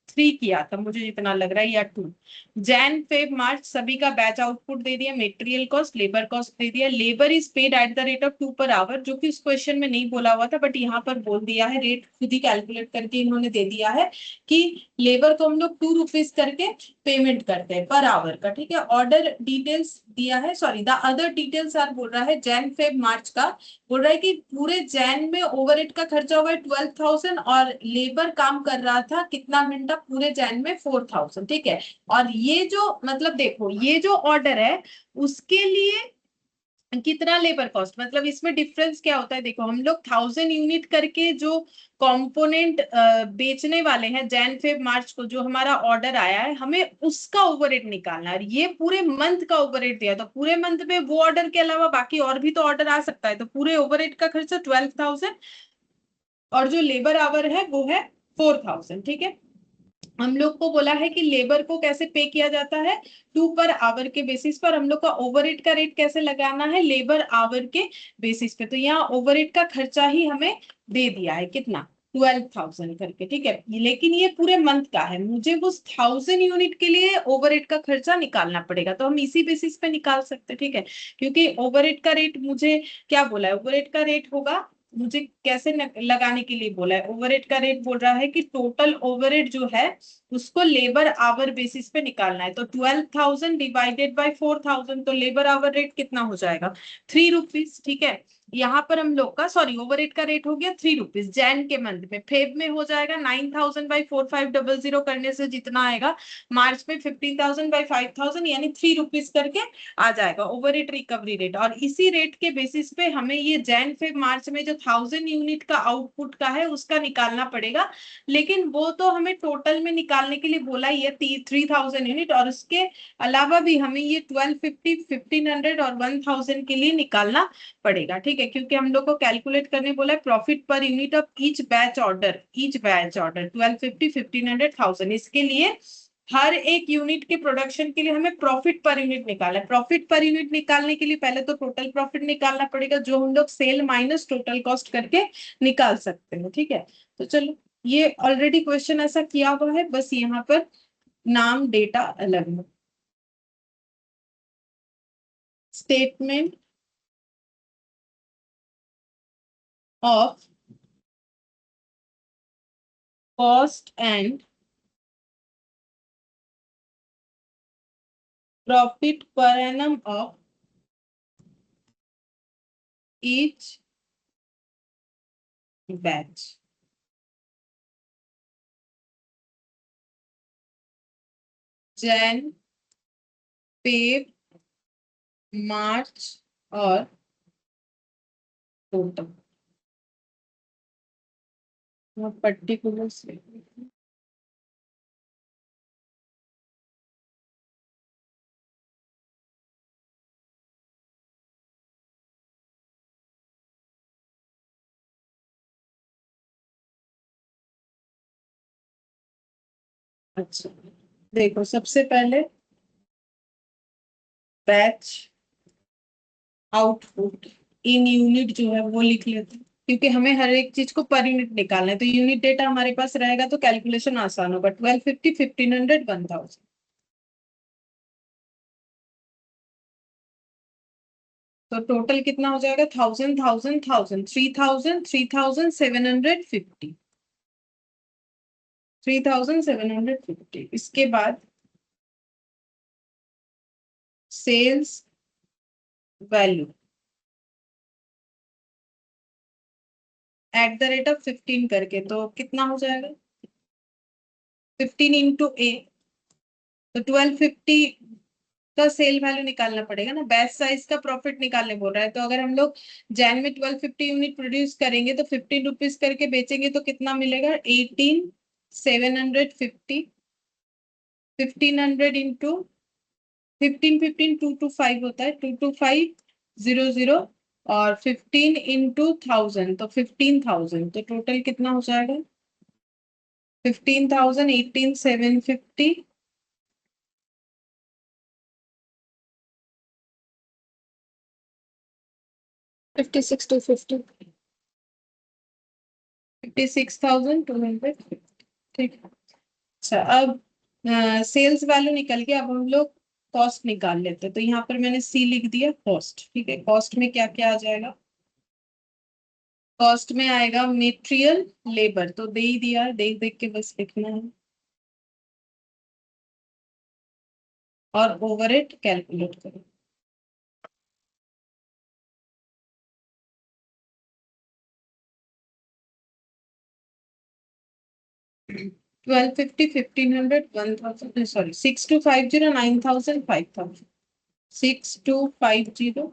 3 किया था, मुझे जितना लग रहा है, या 2। जैन फेब मार्च सभी का बैच आउटपुट दे दिया, मटेरियल कॉस्ट, लेबर कॉस्ट दे दिया। Labour is paid eight the rate of 2 per hour, जो कि उस क्वेश्चन में नहीं बोला हुआ था, बट यहाँ पर बोल दिया है, रेट खुद ही कैलकुलेट करके इन्होंने दे दिया है कि लेबर को हम लोग 2 रुपीज करके पेमेंट करते हैं पर आवर का। ठीक है, ऑर्डर डिटेल्स दिया है, sorry the other details are बोल रहा है जैन फेब मार्च का। बोल रहा है कि पूरे जैन में ओवरहेड का खर्चा हुआ है 12,000 और लेबर काम कर रहा था कितना घंटा पूरे जैन में 4,000। ठीक है, और ये जो मतलब देखो ये जो ऑर्डर है उसके लिए कितना लेबर कॉस्ट, मतलब इसमें डिफरेंस क्या होता है। देखो हम लोग 1,000 यूनिट करके जो कंपोनेंट बेचने वाले हैं जैन फेब मार्च को, जो हमारा ऑर्डर आया है, हमें उसका ओवरहेड निकालना है। ये पूरे मंथ का ओवरहेड दिया, तो पूरे मंथ में वो ऑर्डर के अलावा बाकी और भी तो ऑर्डर आ सकता है, तो पूरे ओवरहेड का खर्चा 12,000 और जो लेबर आवर है वो है 4,000। ठीक है, हम लोग को बोला है कि लेबर को कैसे पे किया जाता है, 2 पर आवर के बेसिस पर। हम लोग का ओवरहेड का रेट कैसे लगाना है, लेबर आवर के बेसिस पे। तो यहाँ ओवरहेड का खर्चा ही हमें दे दिया है, कितना, 12,000 करके, ठीक है। लेकिन ये पूरे मंथ का है, मुझे उस 1000 यूनिट के लिए ओवरहेड का खर्चा निकालना पड़ेगा, तो हम इसी बेसिस पे निकाल सकते हैं, ठीक है। क्योंकि ओवरहेड का रेट मुझे क्या बोला है, ओवरहेड का रेट होगा, मुझे कैसे लगाने के लिए बोला है, ओवरहेड का रेट बोल रहा है कि टोटल ओवरहेड जो है उसको लेबर आवर बेसिस पे निकालना है। तो 12,000 डिवाइडेड बाय 4,000, तो लेबर आवर रेट कितना हो जाएगा, 3 रुपीज, ठीक है। यहाँ पर हम लोग का, सॉरी, ओवरहेड का रेट हो गया 3 रुपीज जैन के मंथ में। फेब में हो जाएगा 9,000 बाई 4500 करने से जितना आएगा, मार्च में 15,000 बाई 5,000, यानी 3 रुपीज करके आ जाएगा ओवरहेड रिकवरी रेट। और इसी रेट के बेसिस पे हमें ये जैन फेब मार्च में जो 1000 यूनिट का आउटपुट का है उसका निकालना पड़ेगा। लेकिन वो तो हमें टोटल में निकालने के लिए बोला ही है 3,000 यूनिट, और उसके अलावा भी हमें ये 1250, 1500 और 1000 के लिए निकालना पड़ेगा, ठीक है। क्योंकि हम लोग को कैलकुलेट करने बोला है profit per unit of each batch order, 1250, 1500, 1000। इसके लिए हर एक यूनिट के प्रोडक्शन के लिए हमें प्रॉफिट पर यूनिट निकालना है। प्रॉफिट पर यूनिट निकालने के लिए पहले तो टोटल प्रॉफिट निकालना पड़ेगा, जो हम लोग सेल माइनस टोटल कॉस्ट करके निकाल सकते हैं, ठीक है। तो चलो, ये ऑलरेडी क्वेश्चन ऐसा किया हुआ है, बस यहाँ पर नाम डेटा अलग है। Statement of cost and profit per annum of each batch. Jan, Feb, March और टोटल पर्टिकुलर से। अच्छा, देखो सबसे पहले बैच आउटपुट इन यूनिट जो है वो लिख लेते हैं, क्योंकि हमें हर एक चीज को पर यूनिट निकालना है। तो यूनिट डेटा हमारे पास रहेगा तो कैलकुलेशन आसान होगा। 1250, 1500, 1000। तो टोटल कितना हो जाएगा, 1000, 1000, 1000, 3000, 3750, 3750। इसके बाद sales value at the rate of 15 करके, तो कितना हो जाएगा, 15 इंटू ए, तो 1250 का सेल वैल्यू निकालना पड़ेगा ना। बैच साइज का प्रॉफिट निकालने बोल रहा है, तो अगर हम लोग जैन में 1250 यूनिट प्रोड्यूस करेंगे तो 15 रुपीज करके बेचेंगे तो कितना मिलेगा, 18,750, 1500 इंटू 15, 15, 225 होता है, 22500, और 15 इंटू 1000 तो 15,000। तो टोटल कितना हो जाएगा, 15,000, 18,750, 56,250. 56,250, ठीक है। अच्छा, अब सेल्स वैल्यू निकल गया, अब हम लोग कॉस्ट निकाल लेते हैं। तो यहाँ पर मैंने सी लिख दिया, कॉस्ट, ठीक है। कॉस्ट में क्या क्या आ जाएगा, कॉस्ट में आएगा मेटेरियल, लेबर, तो दे ही दिया है, देख देख के बस लिखना है, और ओवरहेड कैलकुलेट करो। ट्वेल्व फिफ्टी, 1500, 1000, सॉरी, 6250, 9000, 5000, 6250,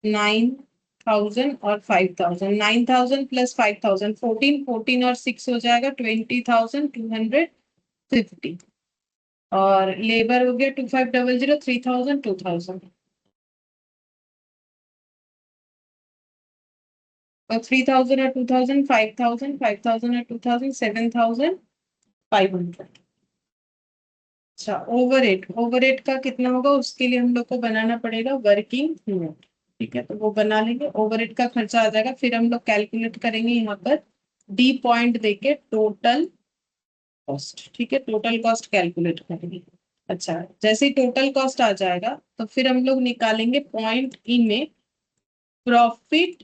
9,000 और 5000, 9,000 प्लस 5,000, 14, 14 और 6 हो जाएगा 20,250, और लेबर हो गया 2500, 3000, 2000, और 3000 और 2000, 5000, 5000 और 2000, 7,500। अच्छा, ओवरहेड का कितना होगा, उसके लिए हम लोग को बनाना पड़ेगा वर्किंग नोट। ठीक है, तो वो बना लेंगे। ओवरहेड का खर्चा आ जाएगा, फिर हम लोग कैलकुलेट करेंगे यहाँ पर डी पॉइंट देके टोटल कॉस्ट। ठीक है, टोटल कॉस्ट कैलकुलेट करेंगे। अच्छा, जैसे ही टोटल कॉस्ट आ जाएगा तो फिर हम लोग निकालेंगे पॉइंट ई में प्रॉफिट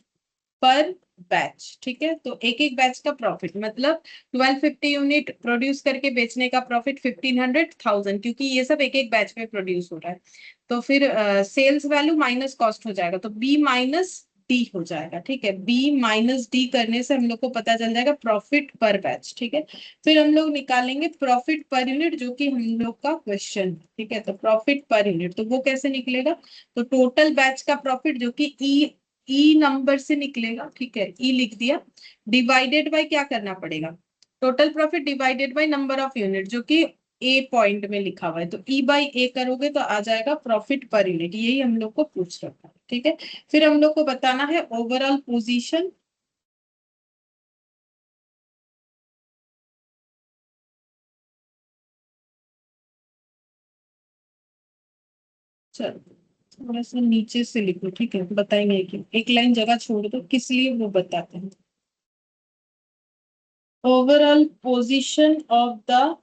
पर बैच। ठीक है, तो एक एक बैच का प्रॉफिट मतलब 1250 यूनिट प्रोड्यूस करके बेचने का प्रॉफिट 1500 क्योंकि ये सब एक एक बैच में प्रोड्यूस हो रहा है। तो फिर सेल्स वैल्यू माइनस कॉस्ट हो जाएगा, तो बी माइनस डी हो जाएगा। ठीक है, बी माइनस डी करने से हम लोग को पता चल जाएगा प्रॉफिट पर बैच। ठीक है, फिर हम लोग निकालेंगे प्रॉफिट पर यूनिट, जो कि हम लोग का क्वेश्चन। ठीक है, तो प्रॉफिट पर यूनिट तो वो कैसे निकलेगा, तो टोटल बैच का प्रॉफिट जो कि ई नंबर से निकलेगा। ठीक है, ई लिख दिया, डिवाइडेड बाय क्या करना पड़ेगा, total profit divided by number of unit, जो कि ए पॉइंट में लिखा हुआ है। तो ई बाई ए करोगे तो आ जाएगा प्रॉफिट पर यूनिट। यही हम लोग को पूछ रखा है। ठीक है, फिर हम लोग को बताना है ओवरऑल पोजीशन। चलो थोड़ा सा नीचे से लिखो। ठीक है, बताएंगे कि एक लाइन जगह छोड़ दो, किस लिए वो बताते हैं। Overall position of the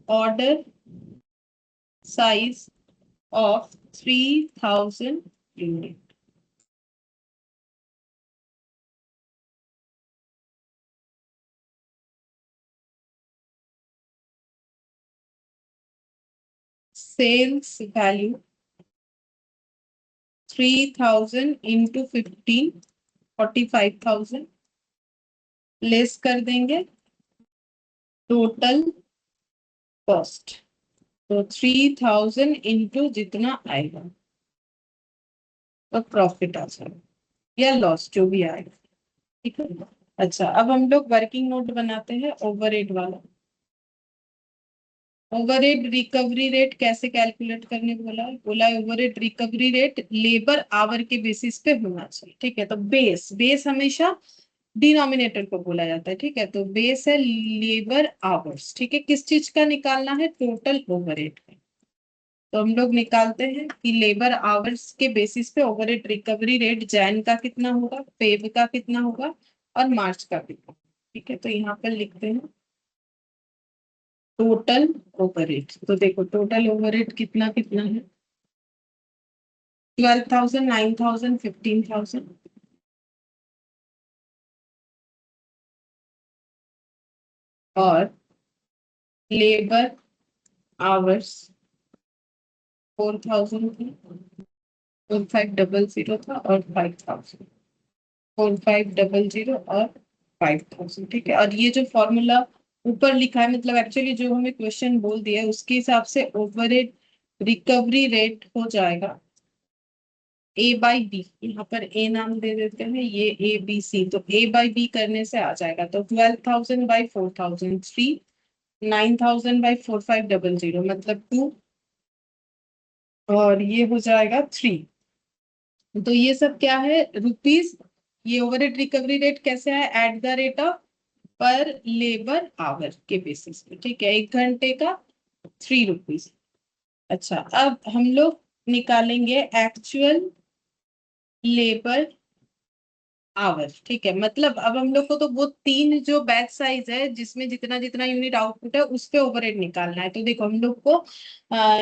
order size of 3000 unit. Sales value 3000 into 15 45,000 less कर देंगे टोटल कॉस्ट। तो 3000 इंटू जितना आएगा तो प्रॉफिट आ जाएगा या लॉस जो भी आएगा। ठीक है, अच्छा अब हम लोग वर्किंग नोट बनाते हैं ओवरहेड वाला। ओवरहेड रिकवरी रेट कैसे कैलकुलेट करने बोला है, बोला है overhead recovery rate labour our के बेसिस पे होना चाहिए। ठीक है, तो बेस बेस हमेशा डिनोमिनेटर को बोला जाता है। ठीक है, तो बेस है लेबर आवर्स। ठीक है, किस चीज का निकालना है, टोटल ओवरहेड का। तो हम लोग निकालते हैं कि लेबर आवर्स के बेसिस पे ओवरहेड रिकवरी रेट जैन का कितना होगा, फेब का कितना होगा और मार्च का कितना। ठीक है, तो यहाँ पर लिखते हैं टोटल ओवरहेड। तो देखो टोटल ओवरहेड कितना कितना है, 12,000 9,000 15,000 और लेबर आवर्स 4,000 थी, 4500 था और 5,000, 4500 और 5,000। ठीक है, और ये जो फॉर्मूला ऊपर लिखा है मतलब एक्चुअली जो हमें क्वेश्चन बोल दिया है उसके हिसाब से ओवरहेड रिकवरी रेट हो जाएगा ए बाई बी। यहाँ पर ए नाम दे देते हैं, ये ए बी सी, तो ए बाई बी करने से आ जाएगा। तो 12,000 बाई 4,000 3, 9,000 बाई 4500 मतलब 2 और ये हो जाएगा 3। तो ये सब क्या है रुपीज। ये ओवरहेड रिकवरी रेट कैसे है, एट द रेट ऑफ पर लेबर आवर के बेसिस पे। ठीक है, 1 घंटे का 3 रुपीज। अच्छा, अब हम लोग निकालेंगे एक्चुअल लेबर आवर। ठीक है, मतलब अब हम लोग को तो वो तीन जो बैच साइज है जिसमें जितना जितना यूनिट आउटपुट है उस पे ओवरहेड निकालना है। तो देखो हम लोग को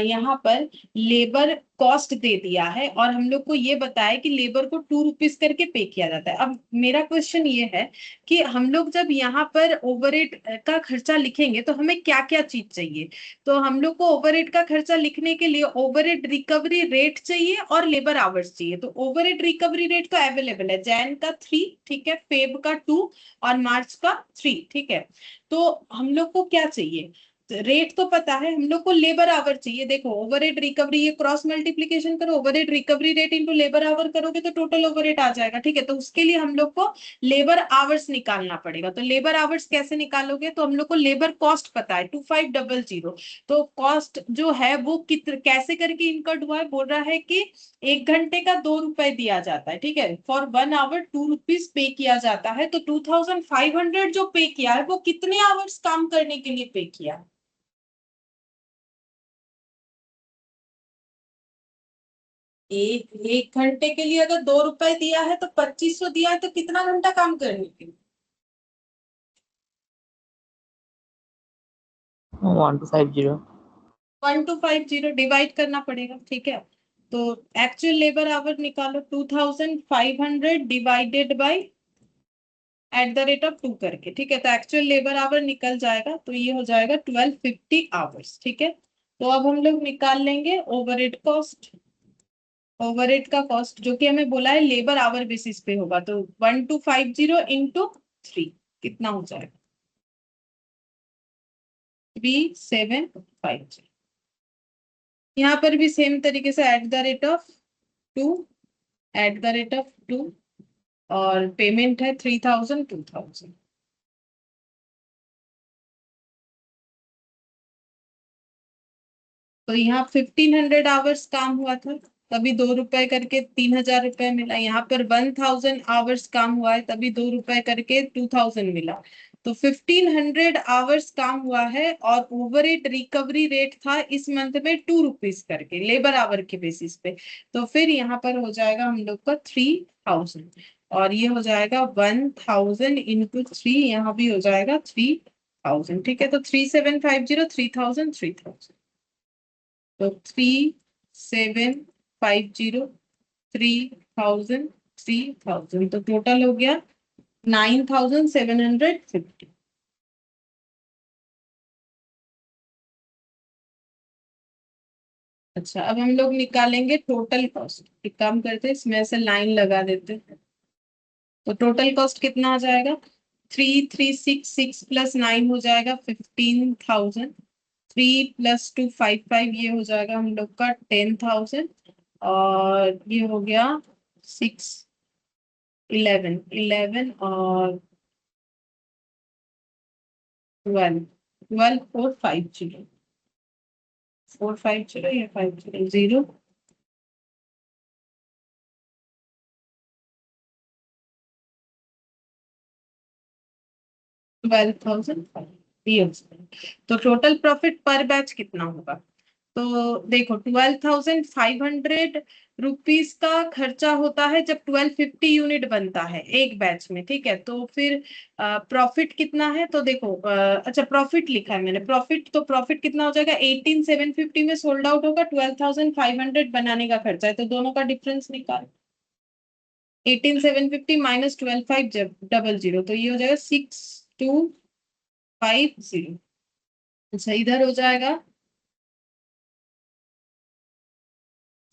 यहाँ पर लेबर कॉस्ट दे दिया है और हम लोग को ये बताया कि लेबर को 2 रुपीज करके पे किया जाता है। अब मेरा क्वेश्चन ये है कि हम लोग जब यहाँ पर ओवरहेड का खर्चा लिखेंगे तो हमें क्या क्या चीज चाहिए। तो हम लोग को ओवरहेड का खर्चा लिखने के लिए ओवरहेड रिकवरी रेट चाहिए और लेबर आवर्स चाहिए। तो ओवरहेड रिकवरी रेट तो अवेलेबल है, जैन का 3, ठीक है, फेब का 2 और मार्च का 3। ठीक है, तो हम लोग को क्या चाहिए, रेट तो पता है, हम लोग को लेबर आवर चाहिए। देखो ओवरहेड रिकवरी, ये क्रॉस मल्टीप्लीकेशन करो, overhead recovery rate into labour our करोगे तो टोटल ओवरहेड आ जाएगा। ठीक है, तो उसके लिए हम लोग को लेबर आवर्स निकालना पड़ेगा। तो लेबर आवर्स कैसे निकालोगे, तो हम लोग को लेबर कॉस्ट पता है 2500। तो कॉस्ट जो है वो कैसे करके इनकर्ड हुआ है, बोल रहा है कि 1 घंटे का 2 रुपए दिया जाता है। ठीक है, फॉर 1 आवर 2 रुपीज पे किया जाता है। तो 2500 जो पे किया है वो कितने आवर्स काम करने के लिए पे किया है, एक घंटे के लिए अगर 2 रुपए दिया है तो 2500 दिया है, तो कितना घंटा काम करने के लिए? 1250. 1250 डिवाइड करना पड़ेगा, ठीक है। तो एक्चुअल लेबर आवर निकालो, 2500 divided by eight the rate of 2 करके, ठीक है। तो एक्चुअल लेबर आवर निकल जाएगा, तो ये हो जाएगा 1250 आवर्स, ठीक है। तो अब हम लोग निकाल लेंगे ओवरहेड कॉस्ट। ओवरहेड का कॉस्ट जो कि हमें बोला है लेबर आवर बेसिस पे होगा, तो 1250 इंटू 3 कितना हो जाएगा? 3750। यहाँ पर भी सेम तरीके से eight the rate of 2, eight the rate of 2, और पेमेंट है 3000 2000। तो यहाँ 1500 आवर्स काम हुआ था, तभी 2 रुपए करके 3000 रुपए मिला। यहाँ पर 1000 आवर्स काम हुआ है, तभी 2 रुपए करके 2000 मिला। तो 1500 आवर्स काम हुआ है, और ओवरहेड रिकवरी रेट था इस मंथ में 2 रुपीज करके लेबर आवर के बेसिस पे। तो फिर यहाँ पर हो जाएगा हम लोग का 3000, और ये हो जाएगा 1000 इंटू 3, यहाँ भी हो जाएगा 3000, ठीक है। तो 3750, 3000, 3000, तो 3750, 3000, 3000, तो टोटल हो गया 9750। अच्छा, अब हम लोग निकालेंगे टोटल कॉस्ट। एक काम करते हैं, इसमें ऐसे लाइन लगा देते हैं। तो टोटल कॉस्ट कितना आ जाएगा? 3366 प्लस 9 हो जाएगा 15000। 3 + 2 5 5, ये हो जाएगा हम लोग का 10000। और ये हो गया 6 11 11 और 12 12 450 450 या 500 12,000 ये हो जाएगा। तो टोटल प्रॉफिट पर बैच कितना होगा? तो देखो 12,500 रुपीज का खर्चा होता है जब 1250 यूनिट बनता है एक बैच में, ठीक है। तो फिर प्रॉफिट कितना है? तो देखो अच्छा, प्रॉफिट लिखा है मैंने, प्रॉफिट, तो प्रॉफिट कितना हो जाएगा? 18,750 में सोल्ड आउट होगा, 12,500 बनाने का खर्चा है, तो दोनों का डिफरेंस निकाल। 18,750 माइनस 12,500, तो ये हो जाएगा 6250। अच्छा, इधर हो जाएगा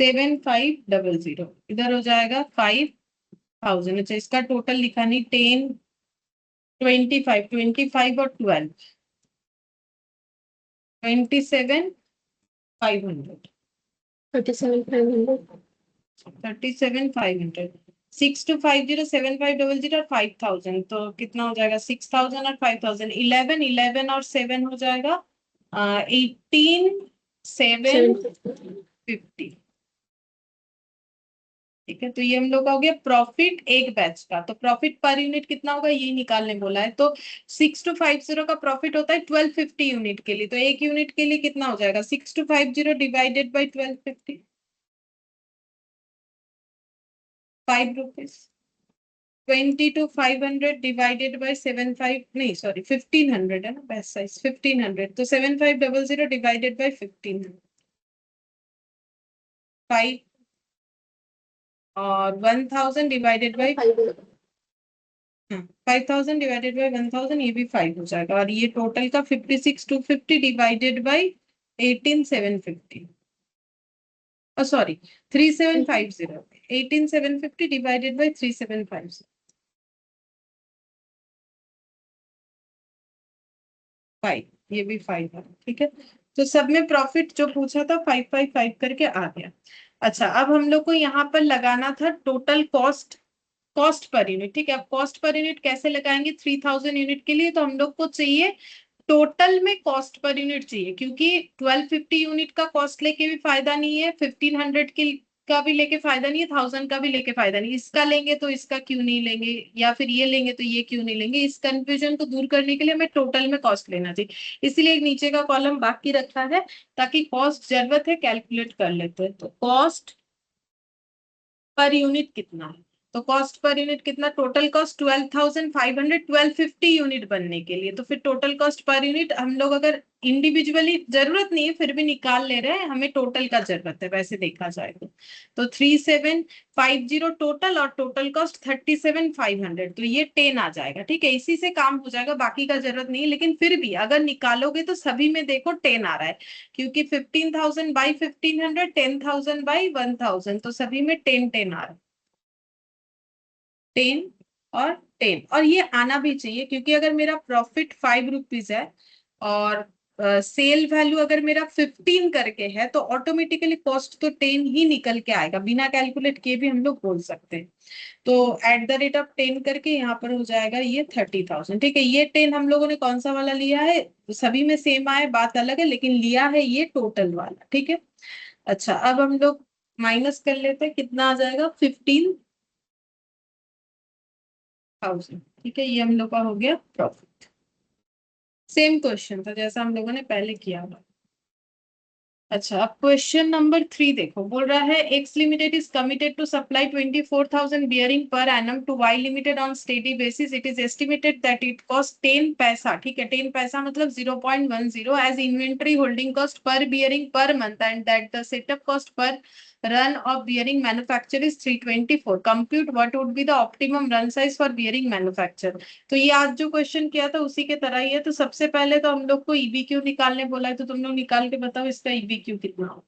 7500, इधर हो जाएगा 5000। अच्छा, इसका टोटल लिखा नहीं, 10 25 25 और 12 27,500। 37,500. 37,500, 6250 7500 और 5000, तो कितना हो जाएगा? 6000 और 5000, 11 11 और 7 हो जाएगा 18,750। 750. ठीक है, तो ये हम लोग का हो गया प्रॉफिट एक बैच का। तो प्रॉफिट पर यूनिट कितना होगा ये निकालने बोला है। तो 6250 का प्रॉफिट होता है 1250 यूनिट के लिए, तो एक यूनिट के लिए कितना हो जाएगा? 6250 divided by 1250, 5 rupees. 22,500 divided by 75, नहीं सॉरी 1500 है ना बैच साइज, 1500, तो 7500 डिवाइडेड बाई 1500, 5, और 1000 डिवाइडेड बाई 5000 डिवाइडेड बाई 1000, ये भी 5 हो जाएगा। और ये टोटल का 56,250 divided by 18,750, sorry 3750, 18,750 divided by 3750, 5, ये भी 5 है, ठीक है। तो सब में प्रॉफिट जो पूछा था 555 करके आ गया। अच्छा, अब हम लोग को यहाँ पर लगाना था total cost, cost per unit, ठीक है। अब कॉस्ट पर यूनिट कैसे लगाएंगे? 3000 यूनिट के लिए तो हम लोग को चाहिए टोटल में कॉस्ट पर यूनिट चाहिए, क्योंकि 1250 यूनिट का कॉस्ट लेके भी फायदा नहीं है, 1500 के का भी लेके फायदा नहीं है, 1000 का भी लेके फायदा नहीं। इसका लेंगे तो इसका क्यों नहीं लेंगे, या फिर ये लेंगे तो ये क्यों नहीं लेंगे? इस कंफ्यूजन को दूर करने के लिए हमें टोटल में कॉस्ट लेना चाहिए, इसीलिए एक नीचे का कॉलम बाकी रखा है, ताकि कॉस्ट जरूरत है कैलकुलेट कर लेते हैं। तो कॉस्ट पर यूनिट कितना है। तो कॉस्ट पर यूनिट कितना, टोटल कॉस्ट 12,500, 1250 यूनिट बनने के लिए। तो फिर टोटल कॉस्ट पर यूनिट हम लोग अगर इंडिविजुअली जरूरत नहीं है फिर भी निकाल ले रहे हैं, हमें टोटल का जरूरत है वैसे देखा जाए तो 3750 टोटल और टोटल कॉस्ट 37,500, तो ये 10 आ जाएगा। ठीक है, इसी से काम हो जाएगा, बाकी का जरूरत नहीं है। लेकिन फिर भी अगर निकालोगे तो सभी में देखो 10 आ रहा है, क्योंकि 15,000 बाई 1500, 10,000 बाई 1,000, तो सभी में 10 आ रहा है, 10 और 10। और ये आना भी चाहिए, क्योंकि अगर मेरा प्रॉफिट 5 रुपीज है और सेल वैल्यू अगर मेरा 15 करके है तो ऑटोमेटिकली कॉस्ट तो 10 ही निकल के आएगा, बिना कैलकुलेट किए भी हम लोग बोल सकते हैं। तो @10 करके यहाँ पर हो जाएगा ये 30,000। ठीक है, ये 10 हम लोगों ने कौन सा वाला लिया है, सभी में सेम आए बात अलग है, लेकिन लिया है ये टोटल वाला। ठीक है, अच्छा अब हम लोग माइनस कर लेते हैं, कितना आ जाएगा 15,000। ठीक है, ये हम लोग का हो गया प्रॉफिट। सेम क्वेश्चन था जैसा हम लोगों ने पहले किया था। अच्छा, अब क्वेश्चन नंबर 3 देखो, बोल रहा है X limited is committed to supply 24,000 bearing पर annum to Y limited on steady basis. It is estimated that it cost 10 paisa, ठीक है 10 पैसा मतलब 0.10 as inventory holding cost per bearing per month, and that the setup cost per run of bearing manufacture is 324. Compute what would be the optimum run size for bearing manufacture. तो ये आज जो question किया था उसी के तरह ही है। तो सबसे पहले तो हम लोग को ईबीक्यू निकालने बोला है, तो तुम लोग निकाल के बताओ इसका ईबीक्यू कितना हो।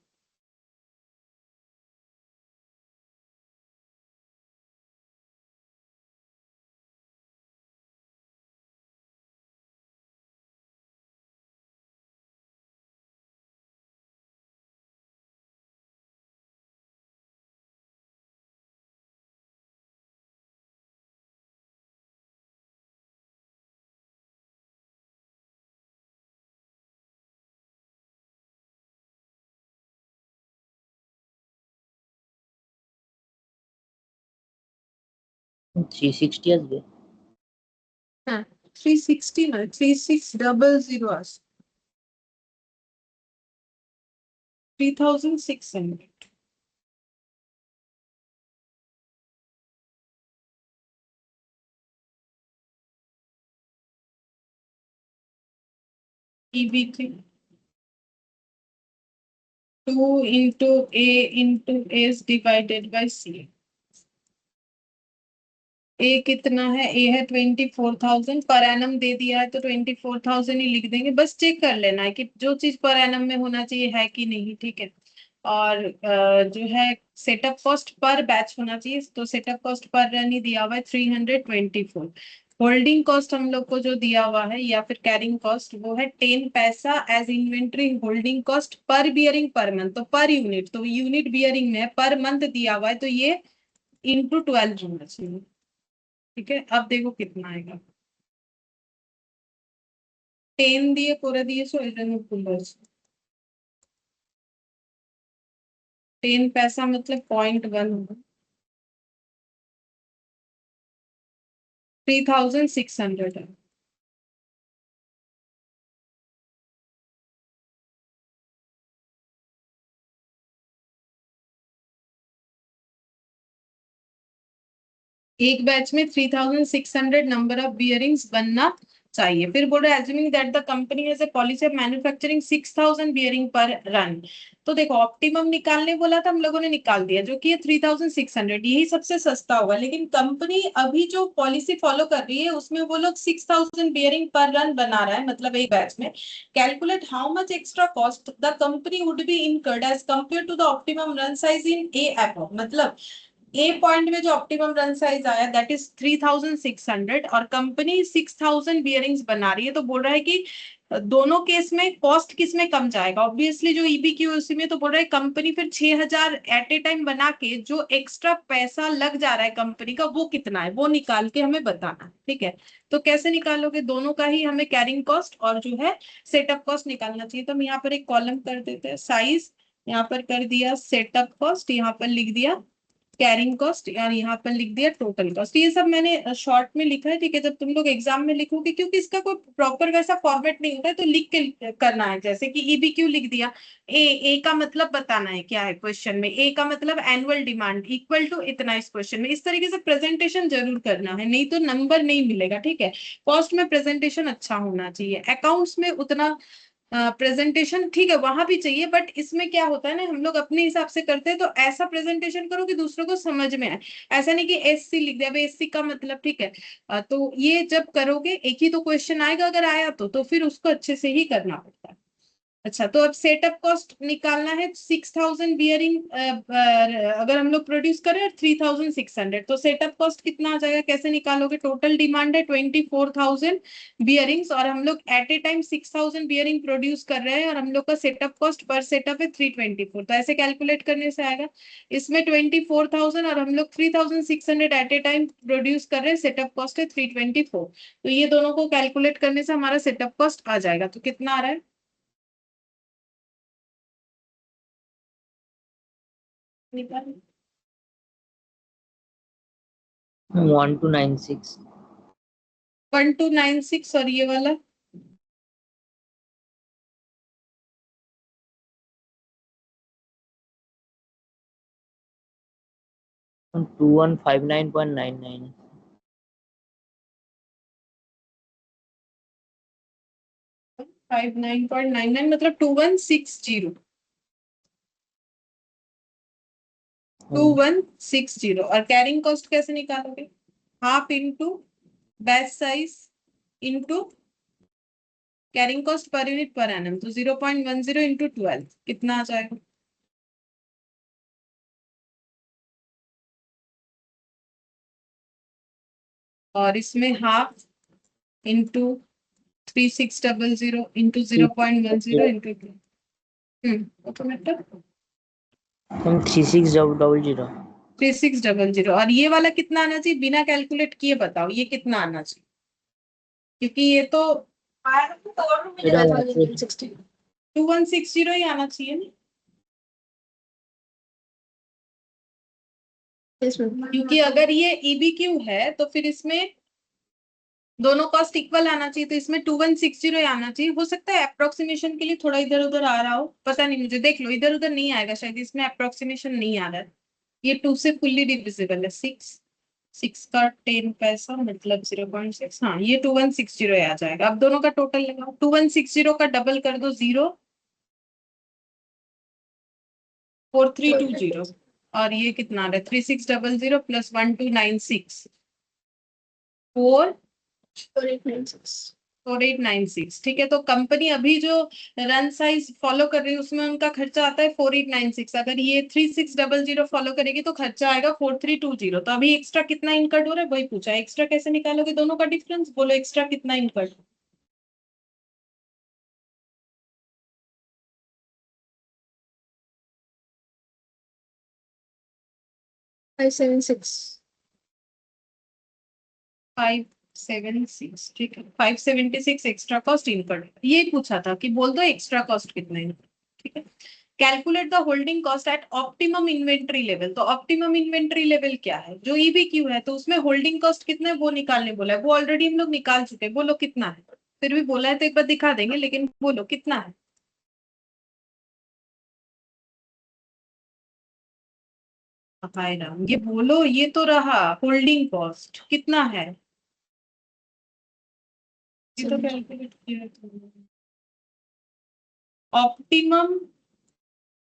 थ्री सिक्सटी আসবে। হ্যাঁ 360 নয় 3600 আসে 3,600। EBQ 2 into A into S divided by C। ए कितना है, ए है 24,000, पर एनम दे दिया है तो 24,000 ही लिख देंगे। बस चेक कर लेना है कि जो चीज पर एनम में होना चाहिए है कि नहीं। ठीक है, और जो है सेटअप कॉस्ट पर बैच होना चाहिए, तो सेटअप कॉस्ट पर रन ही दिया हुआ है 324। होल्डिंग कॉस्ट हम लोग को जो दिया हुआ है या फिर कैरिंग कॉस्ट वो है 10 paisa as inventory holding cost per bearing per month, तो पर यूनिट, तो यूनिट बियरिंग में पर मंथ दिया हुआ है तो ये इंटू 12 होना चाहिए। ठीक है, अब देखो कितना आएगा, 10 দিয়ে করে দিয়েছো এই জন্য ভুল হয়েছে। 10 पैसा मतलब 0.1 होगा, 3,600 है। एक बैच में 3,600 नंबर ऑफ बियरिंग्स बनना चाहिए। फिर बोल रहे assuming that the company has a policy of manufacturing 6,000 bearing per run. तो देखो ऑप्टिमम निकालने बोला था, हम लोगों ने निकाल दिया जो कि 3,600, यही सबसे सस्ता होगा। लेकिन कंपनी अभी जो पॉलिसी फॉलो कर रही है उसमें वो लोग 6,000 बियरिंग पर रन बना रहा है, मतलब एक बैच में। Calculate how much extra cost the company would be incurred as compare to the optimum run size in a app. मतलब ए पॉइंट में जो ऑप्टिमम रन साइज आया दैट इज 3,600 और कंपनी 6,000 बियरिंग्स बना रही है, तो बोल रहा है कि दोनों केस में कॉस्ट किस में कम जाएगा। ऑब्वियसली जो ईबीक्यू उसी में, तो बोल रहा है कंपनी फिर 6,000 एट ए टाइम बना के जो एक्स्ट्रा पैसा लग जा रहा है कंपनी का वो कितना है वो निकाल के हमें बताना है। ठीक है, तो कैसे निकालोगे, दोनों का ही हमें कैरिंग कॉस्ट और जो है सेटअप कॉस्ट निकालना चाहिए। तो हम यहाँ पर एक कॉलम कर देते हैं साइज, यहाँ पर कर दिया सेटअप कॉस्ट, यहाँ पर लिख दिया कैरिंग कॉस्ट, और यहाँ पर लिख दिया टोटल कॉस्ट। ये सब मैंने शॉर्ट में लिखा है, ठीक है। जब तुम लोग एग्जाम में लिखोगे, क्योंकि इसका कोई प्रॉपर वैसा फॉर्मेट नहीं होता है, तो लिख के करना है। जैसे कि ईबीक्यू लिख दिया, ए का मतलब बताना है क्या है क्वेश्चन में, ए का मतलब एनुअल डिमांड इक्वल टू इतना इस क्वेश्चन में। इस तरीके से प्रेजेंटेशन जरूर करना है, नहीं तो नंबर नहीं मिलेगा, ठीक है। कॉस्ट में प्रेजेंटेशन अच्छा होना चाहिए, अकाउंट्स में उतना प्रेजेंटेशन ठीक है वहां भी चाहिए, बट इसमें क्या होता है ना, हम लोग अपने हिसाब से करते हैं, तो ऐसा प्रेजेंटेशन करो कि दूसरों को समझ में आए। ऐसा नहीं कि एससी लिख दिया, एससी का मतलब, ठीक है। तो ये जब करोगे, एक ही तो क्वेश्चन आएगा, अगर आया तो फिर उसको अच्छे से ही करना पड़ता है। अच्छा, तो अब सेटअप कॉस्ट निकालना है। 6,000 बियरिंग अगर हम लोग प्रोड्यूस करें और 3,600, तो सेटअप कॉस्ट कितना आ जाएगा, कैसे निकालोगे? टोटल डिमांड है 24,000 बियरिंग्स, और हम लोग at a time 6,000 bearing produce कर रहे हैं, और हम लोग का सेटअप कॉस्ट पर सेटअप है 324। तो ऐसे कैलकुलेट करने से आएगा, इसमें 24,000 और हम लोग 3,600 एट ए टाइम प्रोड्यूस कर रहे हैं, सेटअप कॉस्ट है 324। तो ये दोनों को कैलकुलेट करने से हमारा सेटअप कॉस्ट आ जाएगा। तो कितना आ रहा है? निकाल। 1296. 1296, और ये वाला 2159.99. 59.99 मतलब 2160। 2160, और कैरिंग कॉस्ट कैसे निकालोगे? Half into batch size into carrying cost per unit per annum, तो 0.10 इंटू 12 कितना आ जाएगा? और इसमें half into 3600 into 0.10 into 2। Automatic 3600. 3600, और ये वाला कितना आना चाहिए बिना कैलकुलेट किए? बताओ ये कितना आना चाहिए, क्योंकि ये तो इधर 1260. 2160 ही आना चाहिए ना, Yes, ma'am. क्योंकि अगर ये ईबीक्यू है तो फिर इसमें दोनों कॉस्ट इक्वल आना चाहिए, तो इसमें 2160 आना चाहिए। हो सकता है अप्रोक्सीमेशन के लिए थोड़ा इधर उधर आ रहा हो, पता नहीं मुझे, देख लो इधर उधर नहीं आएगा शायद, इसमें अप्रोक्सीमेशन नहीं आ रहा है। ये 2 से फुल्ली डिविजिबल है, 6 का 10 पैसा मतलब 0.6, हाँ ये 2160 आ जाएगा। अब दोनों का टोटल लगाओ, 2160 का डबल कर दो 04320, और ये कितना आ रहा है 3600 प्लस 1296 4 4896. 4896, ठीक है। तो कंपनी अभी जो रन साइज फॉलो कर रही है उसमें उनका खर्चा आता है 4896। अगर ये 3600 फॉलो करेगी तो खर्चा आएगा 4320। तो अभी एक्स्ट्रा कितना इनकट हो रहा है वही पूछा, एक्स्ट्रा कैसे निकालोगे दोनों का डिफरेंस, बोलो एक्स्ट्रा कितना इनकट? Five seven six. 576, ठीक है। 576 एक्स्ट्रा कॉस्ट इनकट, ये पूछा था कि बोल दो एक्स्ट्रा कॉस्ट कितना इनकट, ठीक है। Calculate the holding cost at optimum inventory level. तो ऑप्टिमम इन्वेंट्री लेवल क्या है? जो ईबीक्यू है तो उसमें होल्डिंग कॉस्ट कितना है वो निकालने बोला है, वो ऑलरेडी हम लोग निकाल चुके हैं, बोलो कितना है? फिर भी बोला है तो एक बार दिखा देंगे, लेकिन बोलो कितना है? हाय राम, ये बोलो, ये तो रहा होल्डिंग कॉस्ट कितना है, ये तो कैलकुलेट किया है। ऑप्टिमम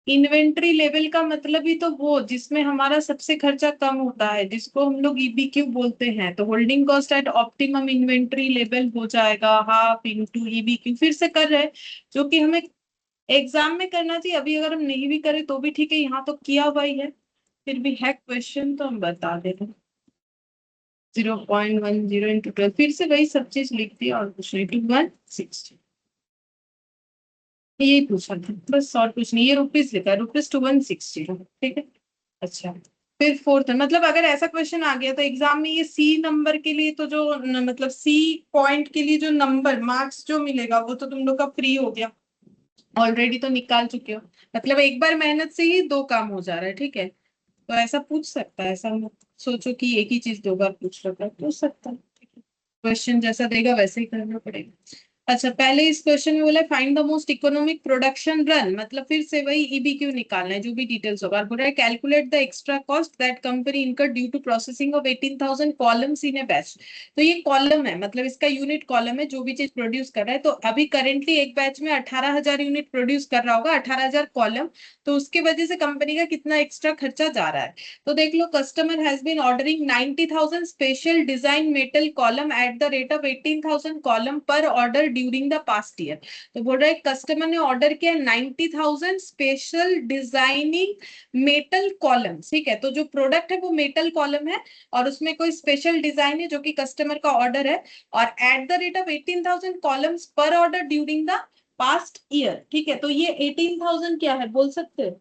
इन्वेंट्री लेवल का मतलब ही तो वो जिसमें हमारा सबसे खर्चा कम होता है, जिसको हम लोग ईबीक्यू बोलते हैं। तो holding cost at optimum inventory level हो जाएगा हाफ इंटू ईबीक्यू। फिर से कर रहे हैं, जो कि हमें एग्जाम में करना चाहिए, अभी अगर हम नहीं भी करें तो भी ठीक है, यहाँ तो किया हुआ ही है, फिर भी है क्वेश्चन तो हम बता दे रहे हैं। 0.10 इंटू 12, फिर से वही सब चीज लिख दिया और कुछ नहीं, 2160 यही पूछा था बस, और कुछ नहीं। ये रुपीज लिखा है, ₹2160, ठीक है। अच्छा, फिर फोर्थ, मतलब अगर ऐसा क्वेश्चन आ गया तो एग्जाम में ये सी नंबर के लिए तो जो मतलब सी पॉइंट के लिए जो नंबर मार्क्स जो मिलेगा वो तो तुम लोग का फ्री हो गया, ऑलरेडी तो निकाल चुके हो। मतलब एक बार मेहनत से ही दो काम हो जा रहा है, ठीक है। तो ऐसा पूछ सकता है, ऐसा मत सोचो कि एक ही चीज 2 बार पूछ सकता है। क्वेश्चन जैसा देगा वैसे ही करना पड़ेगा। अच्छा, पहले इस क्वेश्चन में बोला find the most economic production run, मतलब फिर से वही ईबीक्यू निकालना है, जो भी डिटेल्स होगा। और बोल रहा है calculate the extra cost that company incur due to processing of 18,000 columns in a batch. तो ये कॉलम है, मतलब इसका यूनिट कॉलम है, जो भी चीज प्रोड्यूस कर रहा है। तो अभी करेंटली एक बैच में 18,000 यूनिट प्रोड्यूस कर रहा होगा, 18,000 कॉलम। तो उसके वजह से कंपनी का कितना एक्स्ट्रा खर्चा जा रहा है। तो देख लो, customer has been ordering 90,000 special design metal column at the rate of 18,000 column per order during the past year. तो बोल रहा है कस्टमर ने ऑर्डर किया 90,000 स्पेशल डिजाइनिंग मेटल कॉलम, ठीक है। तो जो प्रोडक्ट है वो मेटल कॉलम है, और उसमें कोई स्पेशल डिजाइन है जो कि कस्टमर का ऑर्डर है, और at the rate of 18,000 columns per order during the past year, ठीक है। तो ये 18,000 क्या है बोल सकते हैं?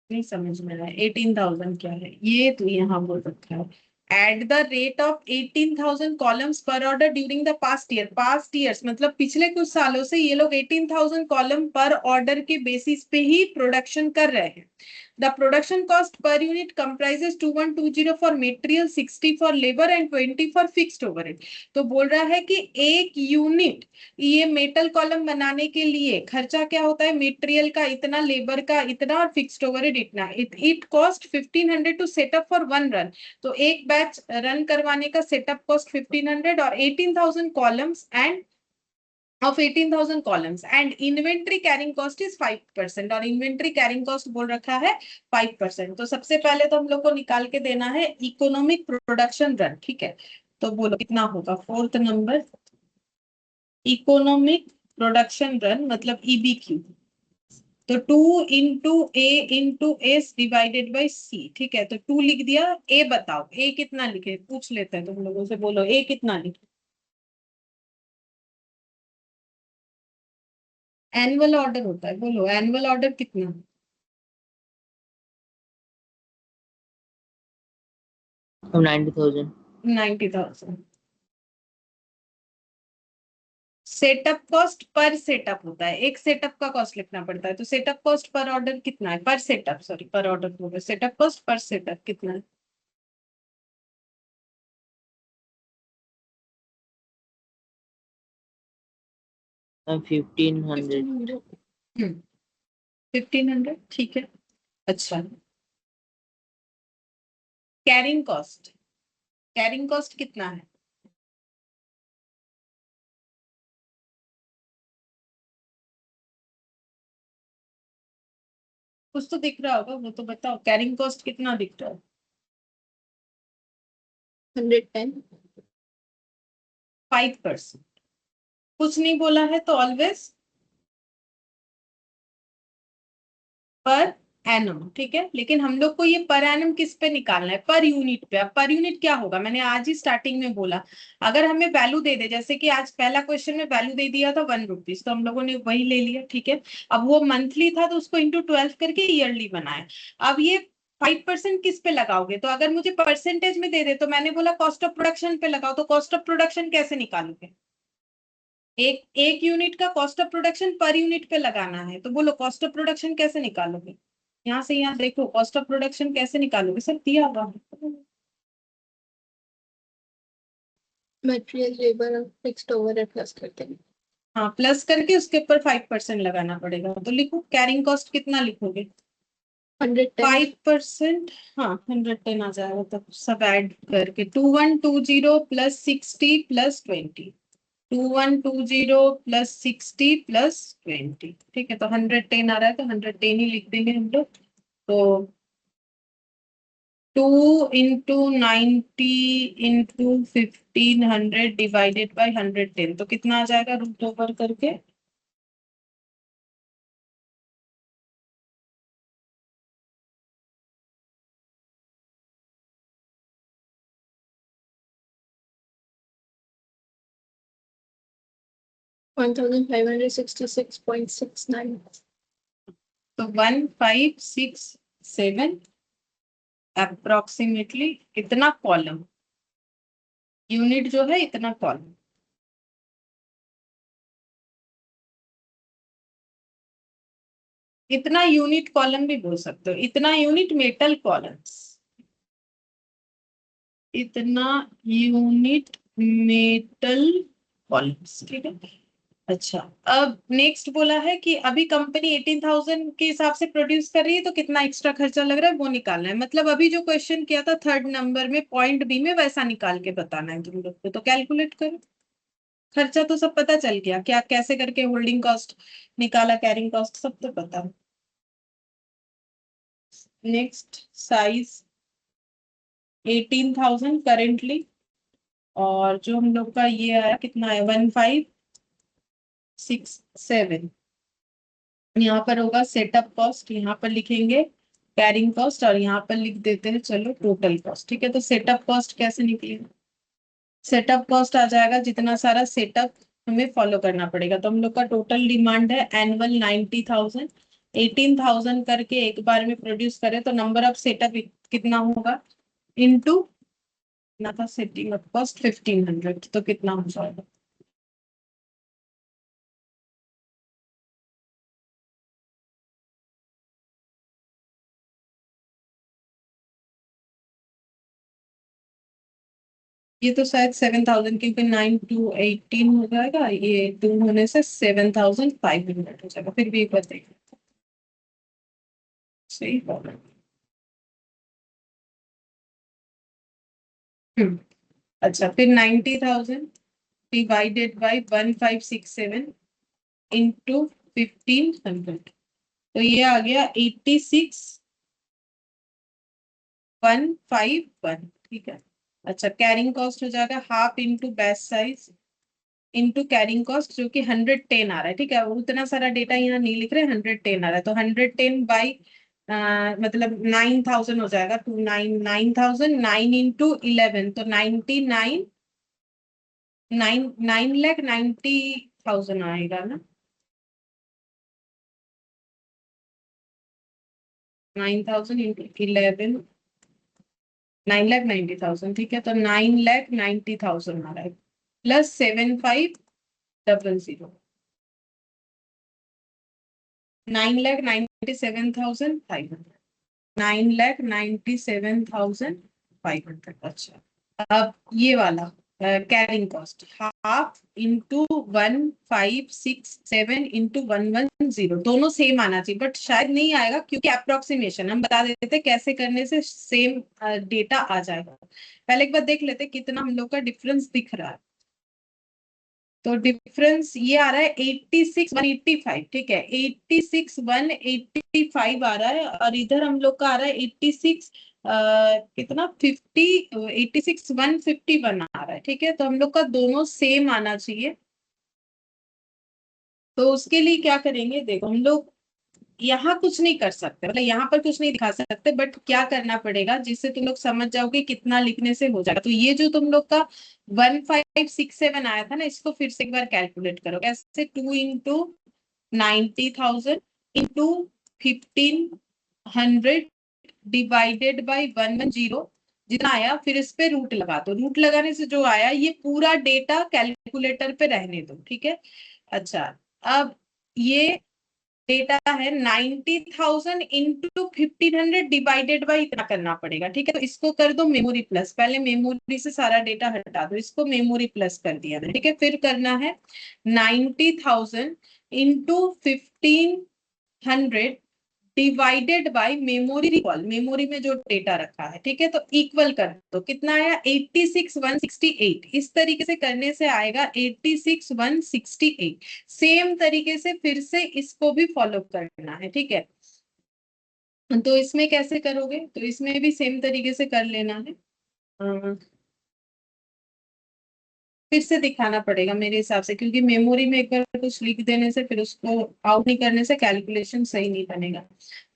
नहीं समझ में आया 18,000 क्या है ये, तो यहाँ बोल रखा है at the rate of 18,000 columns per order during the past year. Past years मतलब पिछले कुछ सालों से ये लोग 18,000 कॉलम पर ऑर्डर के बेसिस पे ही प्रोडक्शन कर रहे हैं। The production cost per unit comprises 2120 for material, 60 for labor and 20 for fixed overhead। तो बोल रहा है कि एक यूनिट ये मेटल कॉलम बनाने के लिए खर्चा क्या होता है, मेटेरियल का इतना, लेबर का इतना, और फिक्स्ड ओवरहेड इतना। It cost 1500 to setup for 1 run. तो एक बैच रन करवाने का सेटअप कॉस्ट 1500, और 18,000 columns and of 18,000 columns and inventory carrying cost is 5%। और inventory carrying cost बोल रखा है 5%। तो सबसे पहले तो हम लोग को निकाल के देना है इकोनॉमिक प्रोडक्शन रन, ठीक है। तो बोलो कितना होगा, 4th number, economic production run मतलब ईबीक्यू। तो 2 into A into S divided by C, ठीक है। तो 2 लिख दिया। ए बताओ, ए कितना लिखे, पूछ लेते हैं तुम लोगों से, बोलो ए कितना लिखे। एनुअल ऑर्डर होता है, बोलो एनुअल ऑर्डर कितना। 90,000। 90,000। सेटअप कॉस्ट पर सेटअप होता है, एक सेटअप का कॉस्ट लिखना पड़ता है। तो सेटअप कॉस्ट पर ऑर्डर कितना है, पर सेटअप, सॉरी पर ऑर्डर बोल रहे, सेटअप कॉस्ट पर सेटअप कितना है। 1,500। 1,500, ठीक है। अच्छा, कैरिंग कॉस्ट, कैरिंग कॉस्ट कितना है। कुछ तो दिख रहा होगा, वो तो बताओ, कैरिंग कॉस्ट कितना दिख रहा है। 110। 5%। कुछ नहीं बोला है तो ऑलवेज पर एनम, ठीक है। लेकिन हम लोग को ये पर एनम किस पे निकालना है, पर यूनिट पे। अब पर यूनिट क्या होगा, मैंने आज ही स्टार्टिंग में बोला, अगर हमें वैल्यू दे दे, जैसे कि आज पहला क्वेश्चन में वैल्यू दे दिया था 1 रुपीज, तो हम लोगों ने वही ले लिया, ठीक है। अब वो मंथली था तो उसको इंटू 12 करके ईयरली बनाया। अब ये 5% किस पे लगाओगे, तो अगर मुझे परसेंटेज में दे दे तो मैंने बोला कॉस्ट ऑफ प्रोडक्शन पे लगाओ। तो कॉस्ट ऑफ प्रोडक्शन कैसे निकालोगे, एक एक यूनिट का cost of production per unit पे लगाना है। तो बोलो कॉस्ट ऑफ प्रोडक्शन कैसे निकालोगे, यहाँ से यहाँ देखो कॉस्ट ऑफ प्रोडक्शन कैसे निकालोगे, सर दिया हुआ है। मटेरियल, लेबर और फिक्स्ड ओवरहेड प्लस करते हैं। हाँ, प्लस करके उसके ऊपर 5% लगाना पड़ेगा। तो लिखो कैरिंग कॉस्ट कितना लिखोगे, 110। 5%। हाँ 110 आ जाएगा, तब सब ऐड करके 2120 प्लस 60 प्लस 20, 2120 प्लस 60 प्लस 20, ठीक है। तो 110 आ रहा है, तो 110 ही लिख देंगे हम लोग। तो 2 इंटू 90 इंटू 1500 डिवाइडेड बाई 110, तो कितना आ जाएगा रूट ओवर करके। $1,566.69। तो 1567 अप्रोक्सीमेटली इतना कॉलम, यूनिट जो है इतना कॉलम। इतना यूनिट कॉलम भी बोल सकते हो, इतना यूनिट मेटल कॉलम्स, इतना यूनिट मेटल कॉलम्स, ठीक है। अच्छा, अब नेक्स्ट बोला है कि अभी कंपनी 18,000 के हिसाब से प्रोड्यूस कर रही है तो कितना एक्स्ट्रा खर्चा लग रहा है वो निकालना है। मतलब अभी जो क्वेश्चन किया था थर्ड नंबर में पॉइंट बी में, वैसा निकाल के बताना है तुम लोग को। तो कैलकुलेट करो। खर्चा तो सब पता चल गया, क्या कैसे करके होल्डिंग कॉस्ट निकाला, कैरिंग कॉस्ट सब तो पता है। नेक्स्ट साइज 18,000 करेंटली, और जो हम लोग का ये आया कितना है 1567। यहाँ पर होगा सेटअप कॉस्ट, यहाँ पर लिखेंगे कैरिंग कॉस्ट, और यहाँ पर लिख देते हैं चलो टोटल कॉस्ट, ठीक है। तो सेटअप कॉस्ट कैसे निकलेगा, सेटअप कॉस्ट आ जाएगा जितना सारा सेटअप हमें फॉलो करना पड़ेगा। तो हम लोग का टोटल डिमांड है एनुअल 90,000, 18,000 करके एक बार में प्रोड्यूस करें तो नंबर ऑफ सेटअप कितना होगा इनटू ना था सेटिंग अप कॉस्ट 1500, तो कितना हो जाएगा। ये तो शायद 7,000, क्योंकि 9 टू 18 हो जाएगा, ये 2 होने से 7,500 हो जाएगा। फिर भी एक बार देखो, सही होगा। अच्छा, फिर 90,000 डिवाइडेड बाई 1567 इंटू 1500, तो ये आ गया 86,151, ठीक है। अच्छा, कैरिंग कॉस्ट हो जाएगा half into batch size into carrying cost, जो कि 110 आ रहा है, ठीक है। उतना सारा डेटा यहाँ नहीं लिख रहे, 110 आ रहा है, तो 110 बाई मतलब 9,000 हो जाएगा, 9,000, 9 इंटू 11, तो 99, 9,90,000 आएगा ना, 9,000 इंटू 11, 9,90,000, ठीक है। तो 9,90,000 आ रहा है, प्लस 7,500, 9,97,500, 9,97,500। अच्छा, अब ये वाला carrying cost half into 1567 into 110, दोनों सेम आना चाहिए, बट शायद नहीं आएगा क्योंकि अप्रोक्सीमेशन हम बता देते कैसे करने से सेम डेटा आ जाएगा। पहले एक बार देख लेते कितना हम लोग का डिफरेंस दिख रहा है। तो डिफरेंस ये आ रहा है 86,185, ठीक है, 86,185 आ रहा है, और इधर हम लोग का आ रहा है 86 कितना 50, 86,151 आ रहा है, ठीक है। तो हम लोग का दोनों सेम आना चाहिए। तो उसके लिए क्या करेंगे, देखो हम लोग यहाँ कुछ नहीं कर सकते, मतलब यहाँ पर कुछ नहीं दिखा सकते, बट क्या करना पड़ेगा जिससे तुम लोग समझ जाओगे कितना लिखने से हो जाएगा। तो ये जो तुम लोग का 1567 आया था ना, इसको फिर से एक बार कैलकुलेट करो कैसे, 2 इंटू 90,000 इंटू 1,500 डिवाइडेड बाई 110, जितना आया फिर इस पे रूट लगा दो। रूट लगाने से जो आया ये पूरा डेटा कैलकुलेटर पे रहने दो, ठीक है। अच्छा, अब ये डेटा है 90,000 इंटू 1,500 डिवाइडेड बाई इतना करना पड़ेगा, ठीक है। तो इसको कर दो मेमोरी प्लस, पहले मेमोरी से सारा डेटा हटा दो, इसको मेमोरी प्लस कर दिया ठीक है। फिर करना है 90,000 into 1,500 divided by memory recall, memory में जो डेटा रखा है, ठीक है। तो इक्वल कर दो, कितना आया 86,168, इस तरीके से करने से आएगा 86,168। सेम तरीके से फिर से इसको भी फॉलो करना है, ठीक है। तो इसमें कैसे करोगे, तो इसमें भी सेम तरीके से कर लेना है। फिर से दिखाना पड़ेगा मेरे हिसाब से, क्योंकि मेमोरी में एक बार कुछ लिख देने से फिर उसको आउट नहीं करने से कैलकुलेशन सही नहीं बनेगा।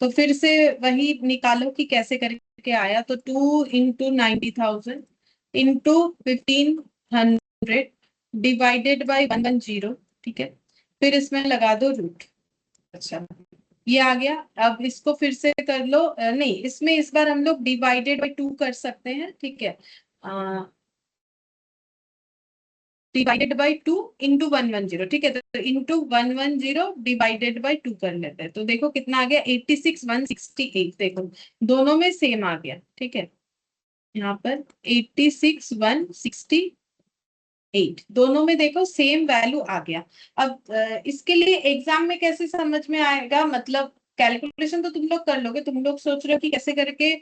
तो फिर से वही निकालो कि कैसे करके आया। तो 2 इंटू 90,000 इंटू 1,500 डिवाइडेड बाई 110, ठीक है। फिर इसमें लगा दो रूट। अच्छा, ये आ गया। अब इसको फिर से कर लो, नहीं इसमें इस बार हम लोग डिवाइडेड बाई 2 कर सकते हैं, ठीक है। डिवाइडेड बाई 2 इंटू 110, ठीक है, तो इंटू 110 डिवाइडेड बाई 2 कर लेते हैं, तो देखो कितना आ गया 86,168। देखो दोनों में सेम आ गया, ठीक है, यहाँ पर 86,168 दोनों में देखो सेम वैल्यू आ गया। अब इसके लिए एग्जाम में कैसे समझ में आएगा, मतलब कैलकुलेशन तो तुम लोग कर लोगे, तुम लोग सोच रहे हो कि कैसे करके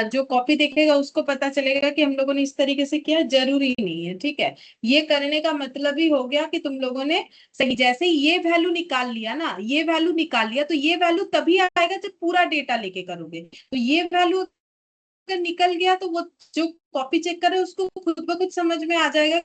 जो कॉपी देखेगा उसको पता चलेगा कि हम लोगों ने इस तरीके से किया, जरूरी नहीं है, ठीक है। ये करने का मतलब ही हो गया कि तुम लोगों ने सही, जैसे ही ये वैल्यू निकाल लिया ना, ये वैल्यू निकाल लिया, तो ये वैल्यू तभी आएगा जब पूरा डेटा लेके करोगे। तो ये वैल्यू अगर निकल गया तो वो जो कॉपी चेक करे उसको खुद ब खुद समझ में आ जाएगा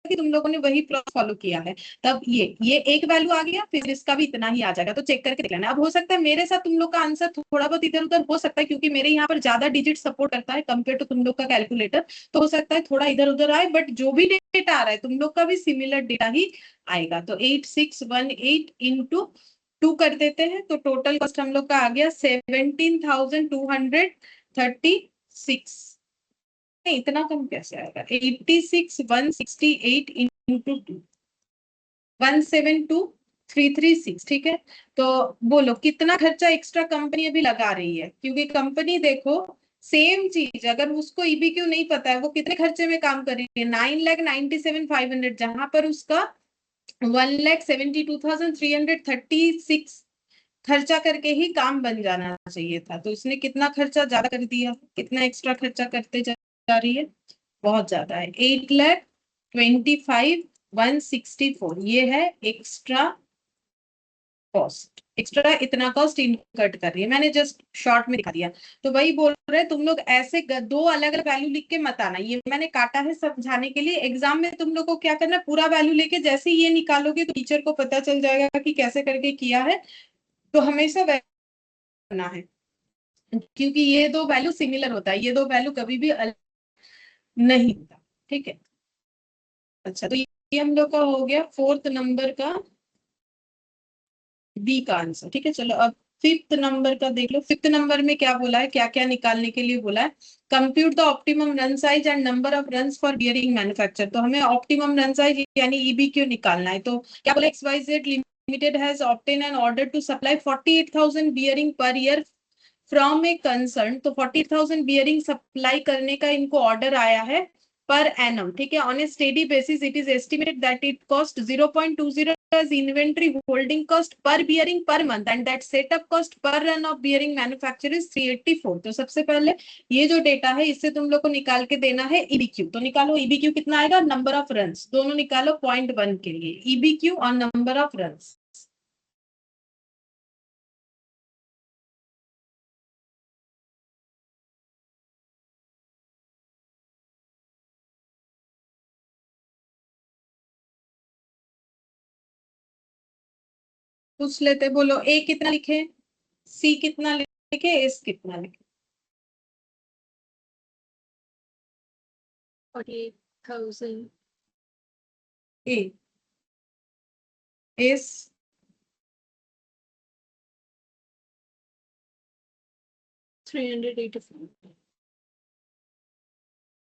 कि तुम लोगों ने वही प्रोसेस फॉलो किया है। तब ये एक वैल्यू आ गया, फिर इसका भी इतना ही आ जाएगा, तो चेक करके देख लेना। अब हो सकता है मेरे साथ तुम लोग का आंसर थोड़ा बहुत इधर उधर हो सकता है, क्योंकि मेरे यहाँ पर ज्यादा डिजिट सपोर्ट करता है कंपेयर टू तुम लोग का कैलकुलेटर, तो हो सकता है थोड़ा इधर उधर आए, बट जो भी डेटा आ रहा है तुम लोग का भी सिमिलर डेटा ही आएगा। तो 8618 इंटू 2 कर देते हैं, तो टोटल कॉस्ट हम लोग का आ गया 17,236। नहीं, इतना कम कैसे आएगा, 86,168 इंटू 2, 172,336, ठीक है। तो बोलो कितना खर्चा एक्स्ट्रा कंपनी अभी लगा रही है, क्योंकि कंपनी देखो सेम चीज अगर उसको ईबीक्यू नहीं पता है वो कितने खर्चे में काम कर रही है, 9,97,500, जहां पर उसका 1,72,336 खर्चा करके ही काम बन जाना चाहिए था, तो उसने कितना खर्चा ज्यादा कर दिया, कितना एक्स्ट्रा खर्चा करते जा रही है, बहुत ज्यादा है। 8,25,164 ये है एक्स्ट्रा कॉस्ट, एक्स्ट्रा इतना कॉस्ट इनकट कर रही है, मैंने जस्ट शॉर्ट में दिखा दिया। तो वही बोल रहे तुम लोग ऐसे दो अलग अलग वैल्यू लिख के मत आना, ये मैंने काटा है समझाने के लिए। एग्जाम में तुम लोग को क्या करना है, पूरा वैल्यू लेके जैसे ही ये निकालोगे तो टीचर को पता चल जाएगा कि कैसे करके किया है, तो हमेशा करना है, क्योंकि ये दो वैल्यू सिमिलर होता है, ये दो वैल्यू कभी भी अलग नहीं होता, ठीक है। अच्छा, तो ये हम लोग का हो गया फोर्थ नंबर का बी का आंसर, ठीक है। चलो अब फिफ्थ नंबर का देख लो, फिफ्थ नंबर में क्या बोला है, क्या क्या निकालने के लिए बोला है, compute the optimum run size and number of runs for bearing manufacture. तो हमें ऑप्टिमम रन साइज यानी ईबीक्यू निकालना है, तो क्या बोला, XYZ limited has obtain an order to supply 48,000 bearing per year from a concern, तो 40,000 बियरिंग सप्लाई करने का इनको ऑर्डर आया है पर एनम, ठीक है। On a steady basis it is estimated that it cost 0.20 as inventory holding cost per bearing per month and that setup cost per run of bearing manufacture is 384। तो सबसे पहले ये जो data है इससे तुम लोग को निकाल के देना है ईबीक्यू, तो निकालो ईबीक्यू कितना आएगा, नंबर ऑफ रन्स, दोनों निकालो 0.1 के लिए, ईबीक्यू और नंबर ऑफ रन्स। पूछ लेते, बोलो ए कितना लिखे, सी कितना लिखे, एस कितना लिखे। 48,000 ए, S 384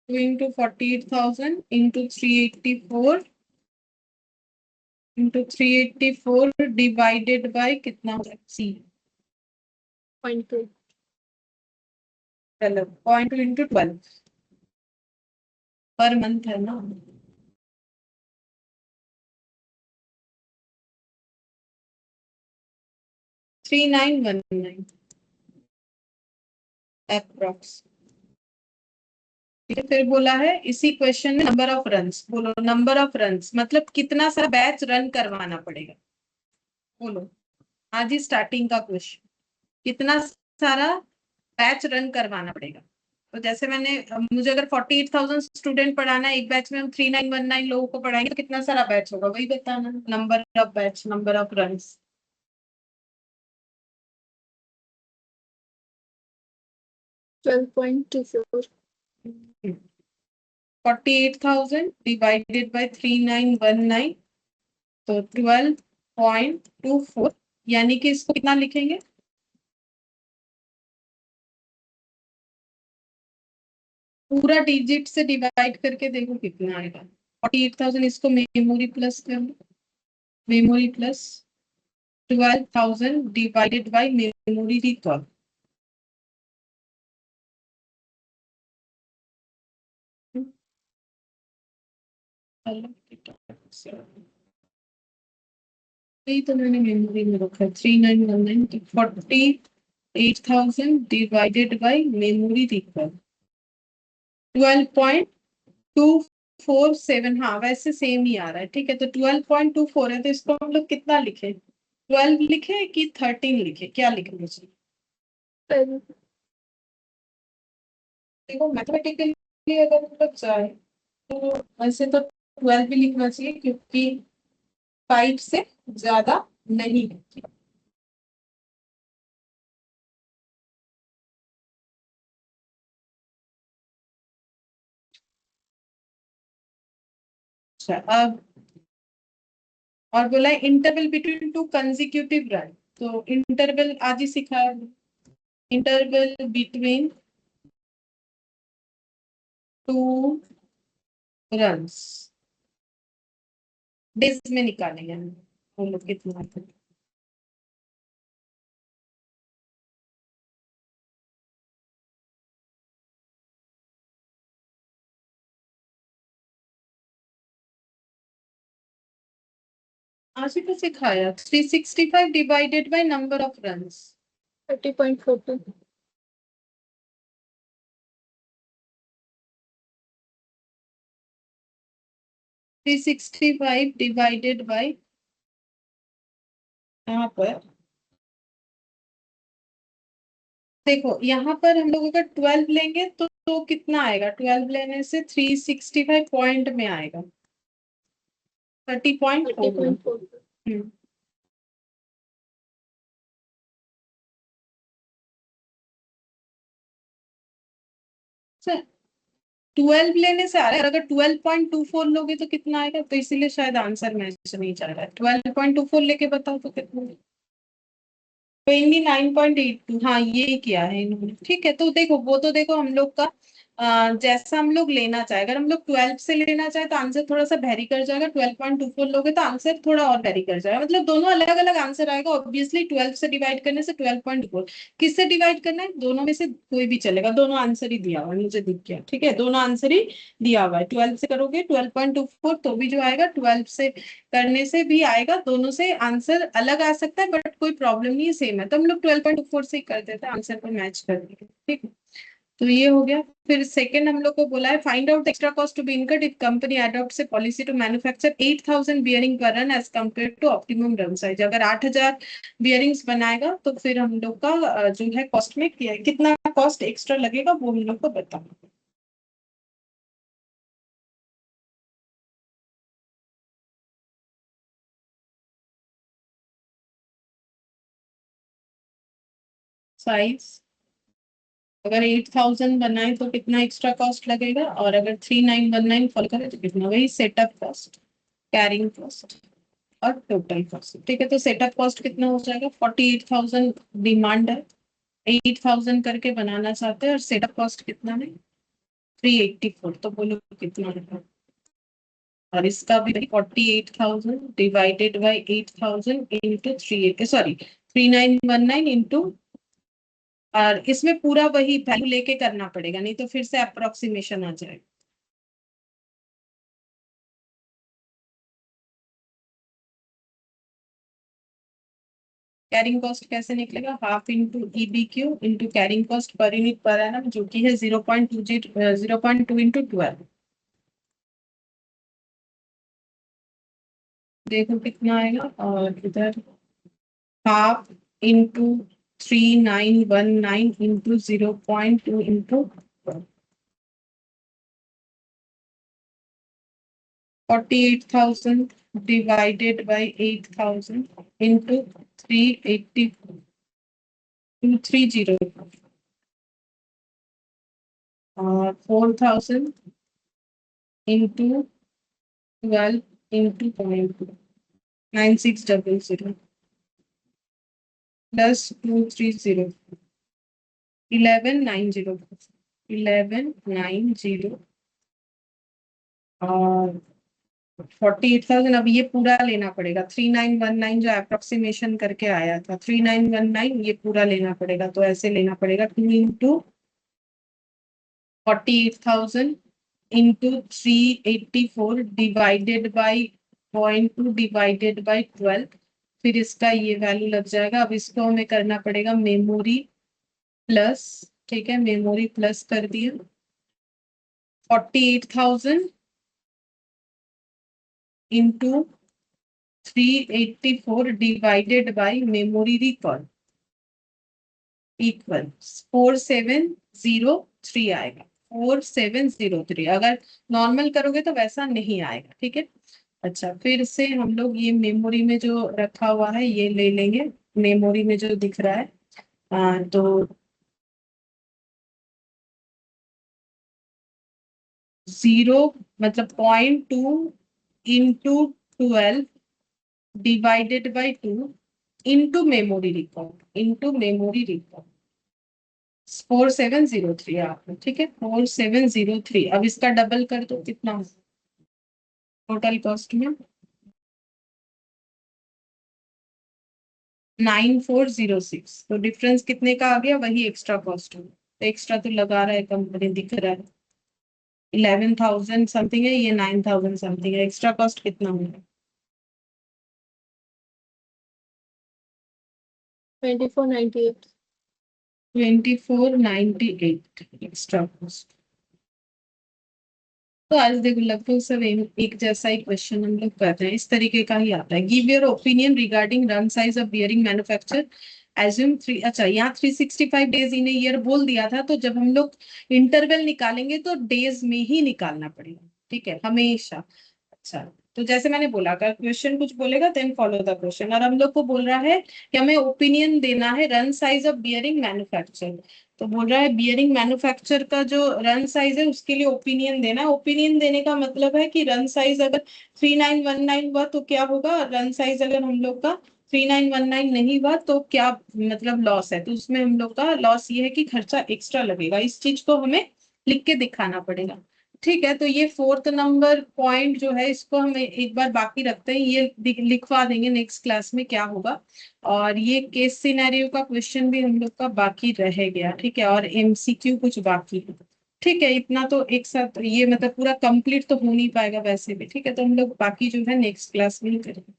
2 into 48,000 into 384 into 384 divided by कितना हो जाएगा, सी 0.2 12, 0.2 into 12 पर मंथ है ना, 3919 अप्रोक्स, ठीक है। फिर बोला है इसी क्वेश्चन में नंबर ऑफ रन्स, बोलो नंबर ऑफ रन्स मतलब कितना सारा बैच रन करवाना पड़ेगा, बोलो आज ही स्टार्टिंग का क्वेश्चन, कितना सारा बैच रन करवाना पड़ेगा। तो जैसे मैंने मुझे अगर 48,000 स्टूडेंट पढ़ाना है, एक बैच में हम 3919 लोगों को पढ़ाएंगे, तो कितना सारा बैच होगा वही बताना, number of batch, number of runs. 12.24 48,000 divided by 3919, तो 12.24, यानी कि इसको कितना लिखेंगे, पूरा डिजिट से डिवाइड करके देखो कितना आएगा, 48,000 इसको मेमोरी प्लस कर लो, memory plus 12,000 divided by memory recall. यही तो मैंने मेमोरी में रखा है 3919 तो 48,000 डिवाइडेड बाय मेमोरी रिकॉल 12.247। हाँ वैसे सेम ही आ रहा है, ठीक है। तो 12.24 है, तो इसको हम लोग कितना लिखे, 12 लिखे कि 13 लिखे, क्या लिखना चाहिए? देखो मैथमेटिकली अगर हम लोग जाए तो वैसे तो 12 भी लिखना चाहिए, क्योंकि 5 से ज्यादा नहीं है। अच्छा, अब और बोला है interval between two consecutive run, तो इंटरवल आज ही सिखाया, interval between two runs days में निकालेंगे हम लोग कितना आता है। आज ही तो सिखाया 365 divided by number of runs 30.42 365 divided by यहाँ पर देखो, यहाँ पर हम लोग अगर 12 लेंगे तो कितना आएगा, 12 लेने से 365 पॉइंट में आएगा 30.4। 30.42 सर 12 लेने से आ रहा है, अगर 12.24 लोगे तो कितना आएगा, तो इसीलिए शायद आंसर मैच नहीं चल रहा है। 12.24 लेके बताओ तो कितना, 29.82। हाँ ये किया है इन्होंने, ठीक है। तो देखो वो तो देखो हम लोग का जैसा हम लोग लेना चाहे, अगर हम लोग 12 से लेना चाहे तो आंसर थोड़ा सा वेरी कर जाएगा, 12.24 लोगे तो आंसर थोड़ा और वेरी कर जाएगा, मतलब दोनों अलग अलग आंसर आएगा। ऑब्वियसली 12 से डिवाइड करने से 12.24, किससे डिवाइड करना है, दोनों में से कोई भी चलेगा, दोनों आंसर ही दिया हुआ है, मुझे दिख गया, ठीक है, दोनों आंसर ही दिया हुआ है। 12 से करोगे 12.24 तो भी जो आएगा, 12 से करने से भी आएगा, दोनों से आंसर अलग आ सकता है, बट कोई प्रॉब्लम नहीं है, सेम है, तो हम लोग 12.24 से ही कर देते हैं, आंसर को मैच कर देंगे, ठीक है। तो ये हो गया। फिर सेकंड हम लोग को बोला है find out extra cost to be incurred if company adopts a policy to manufacture 8,000 bearing per run as compare to optimum run size. अगर 8,000 बियरिंग्स बनाएगा तो फिर हम लोग का जो है कॉस्ट में कितना कॉस्ट एक्स्ट्रा लगेगा वो हम लोग को बताओ। साइज अगर 8,000 बनाए तो कितना एक्स्ट्रा कॉस्ट लगेगा, और अगर 3,919 फॉल करे तो कितना, वही सेटअप कॉस्ट, कैरिंग कॉस्ट और टोटल कॉस्ट, ठीक है। तो सेटअप कॉस्ट कितना हो जाएगा, 48,000 डिमांड है, 8,000 करके बनाना चाहते हैं, और सेटअप कॉस्ट कितना है 384, तो बोलो कितना है। और इसका भी 48,000 डिवाइडेड बाई 8,000 इंटू 3,919 इंटू, और इसमें पूरा वही वैल्यू लेके करना पड़ेगा, नहीं तो फिर से अप्रोक्सीमेशन आ जाएगा। कैरिंग कॉस्ट कैसे निकलेगा, half into EBQ into carrying cost per unit per annum, जो कि है 0.2 इंटू 12। देखो कितना आएगा, और इधर half into 3,919 into 0.2 into 48,000 divided by 8,000 into 380 और 4,000 इंटू 12 इंटू 0.9600 प्लस 230 1190 और 48,000 अब ये पूरा लेना पड़ेगा, 3919 जो अप्रोक्सीमेशन करके आया था 3919 ये पूरा लेना पड़ेगा, तो ऐसे लेना पड़ेगा 2 into 48,000 into 384 divided by 0.2 divided by 12, फिर इसका ये वैल्यू लग जाएगा। अब इसको हमें करना पड़ेगा मेमोरी प्लस, ठीक है मेमोरी प्लस कर दिया 48,000 into 384 divided by memory record equal 4703 आएगा, 4703। अगर नॉर्मल करोगे तो वैसा नहीं आएगा, ठीक है। अच्छा फिर से हम लोग ये मेमोरी में जो रखा हुआ है ये ले लेंगे, मेमोरी में जो दिख रहा है तो 0 मतलब 0.2 into 12 divided by 2 into memory record 4703 आपने, ठीक है 4703। अब इसका डबल कर दो कितना टोटल कॉस्ट में 9406। तो डिफरेंस कितने का आ गया, वही एक्स्ट्रा कॉस्ट हो, तो एक्स्ट्रा तो लगा रहा है कंपनी दिख रहा है 11,000 समथिंग है, ये 9,000 समथिंग है, एक्स्ट्रा कॉस्ट कितना होगा 2498। 2498 एक्स्ट्रा कॉस्ट। तो आज देखो लगभग सब एक जैसा ही क्वेश्चन हम लोग कर रहे हैं, इस तरीके का ही आता है। Give your opinion regarding run size of bearing manufacture assume 3। अच्छा यहाँ 365 डेज इन ईयर बोल दिया था, तो जब हम लोग इंटरवल निकालेंगे तो डेज में ही निकालना पड़ेगा, ठीक है हमेशा। अच्छा तो जैसे मैंने बोला अगर क्वेश्चन कुछ बोलेगा देन फॉलो द क्वेश्चन, और हम लोग को बोल रहा है कि हमें ओपिनियन देना है run size of bearing manufacture. तो बोल रहा है बियरिंग मैन्युफैक्चर का जो रन साइज है उसके लिए ओपिनियन देना है। ओपिनियन देने का मतलब है कि रन साइज अगर 3919 हुआ तो क्या होगा, रन साइज अगर हम लोग का 3919 नहीं हुआ तो क्या मतलब लॉस है, तो उसमें हम लोग का लॉस ये है कि खर्चा एक्स्ट्रा लगेगा, इस चीज को हमें लिख के दिखाना पड़ेगा। ठीक है तो ये 4th नंबर पॉइंट जो है इसको हम एक बार बाकी रखते हैं, ये लिखवा देंगे नेक्स्ट क्लास में क्या होगा। और ये केस सिनेरियो का क्वेश्चन भी हम लोग का बाकी रह गया, ठीक है, और एमसीक्यू कुछ बाकी है। ठीक है इतना तो एक साथ ये मतलब पूरा कंप्लीट तो हो नहीं पाएगा वैसे भी, ठीक है तो हम लोग बाकी जो है नेक्स्ट क्लास में ही करेंगे।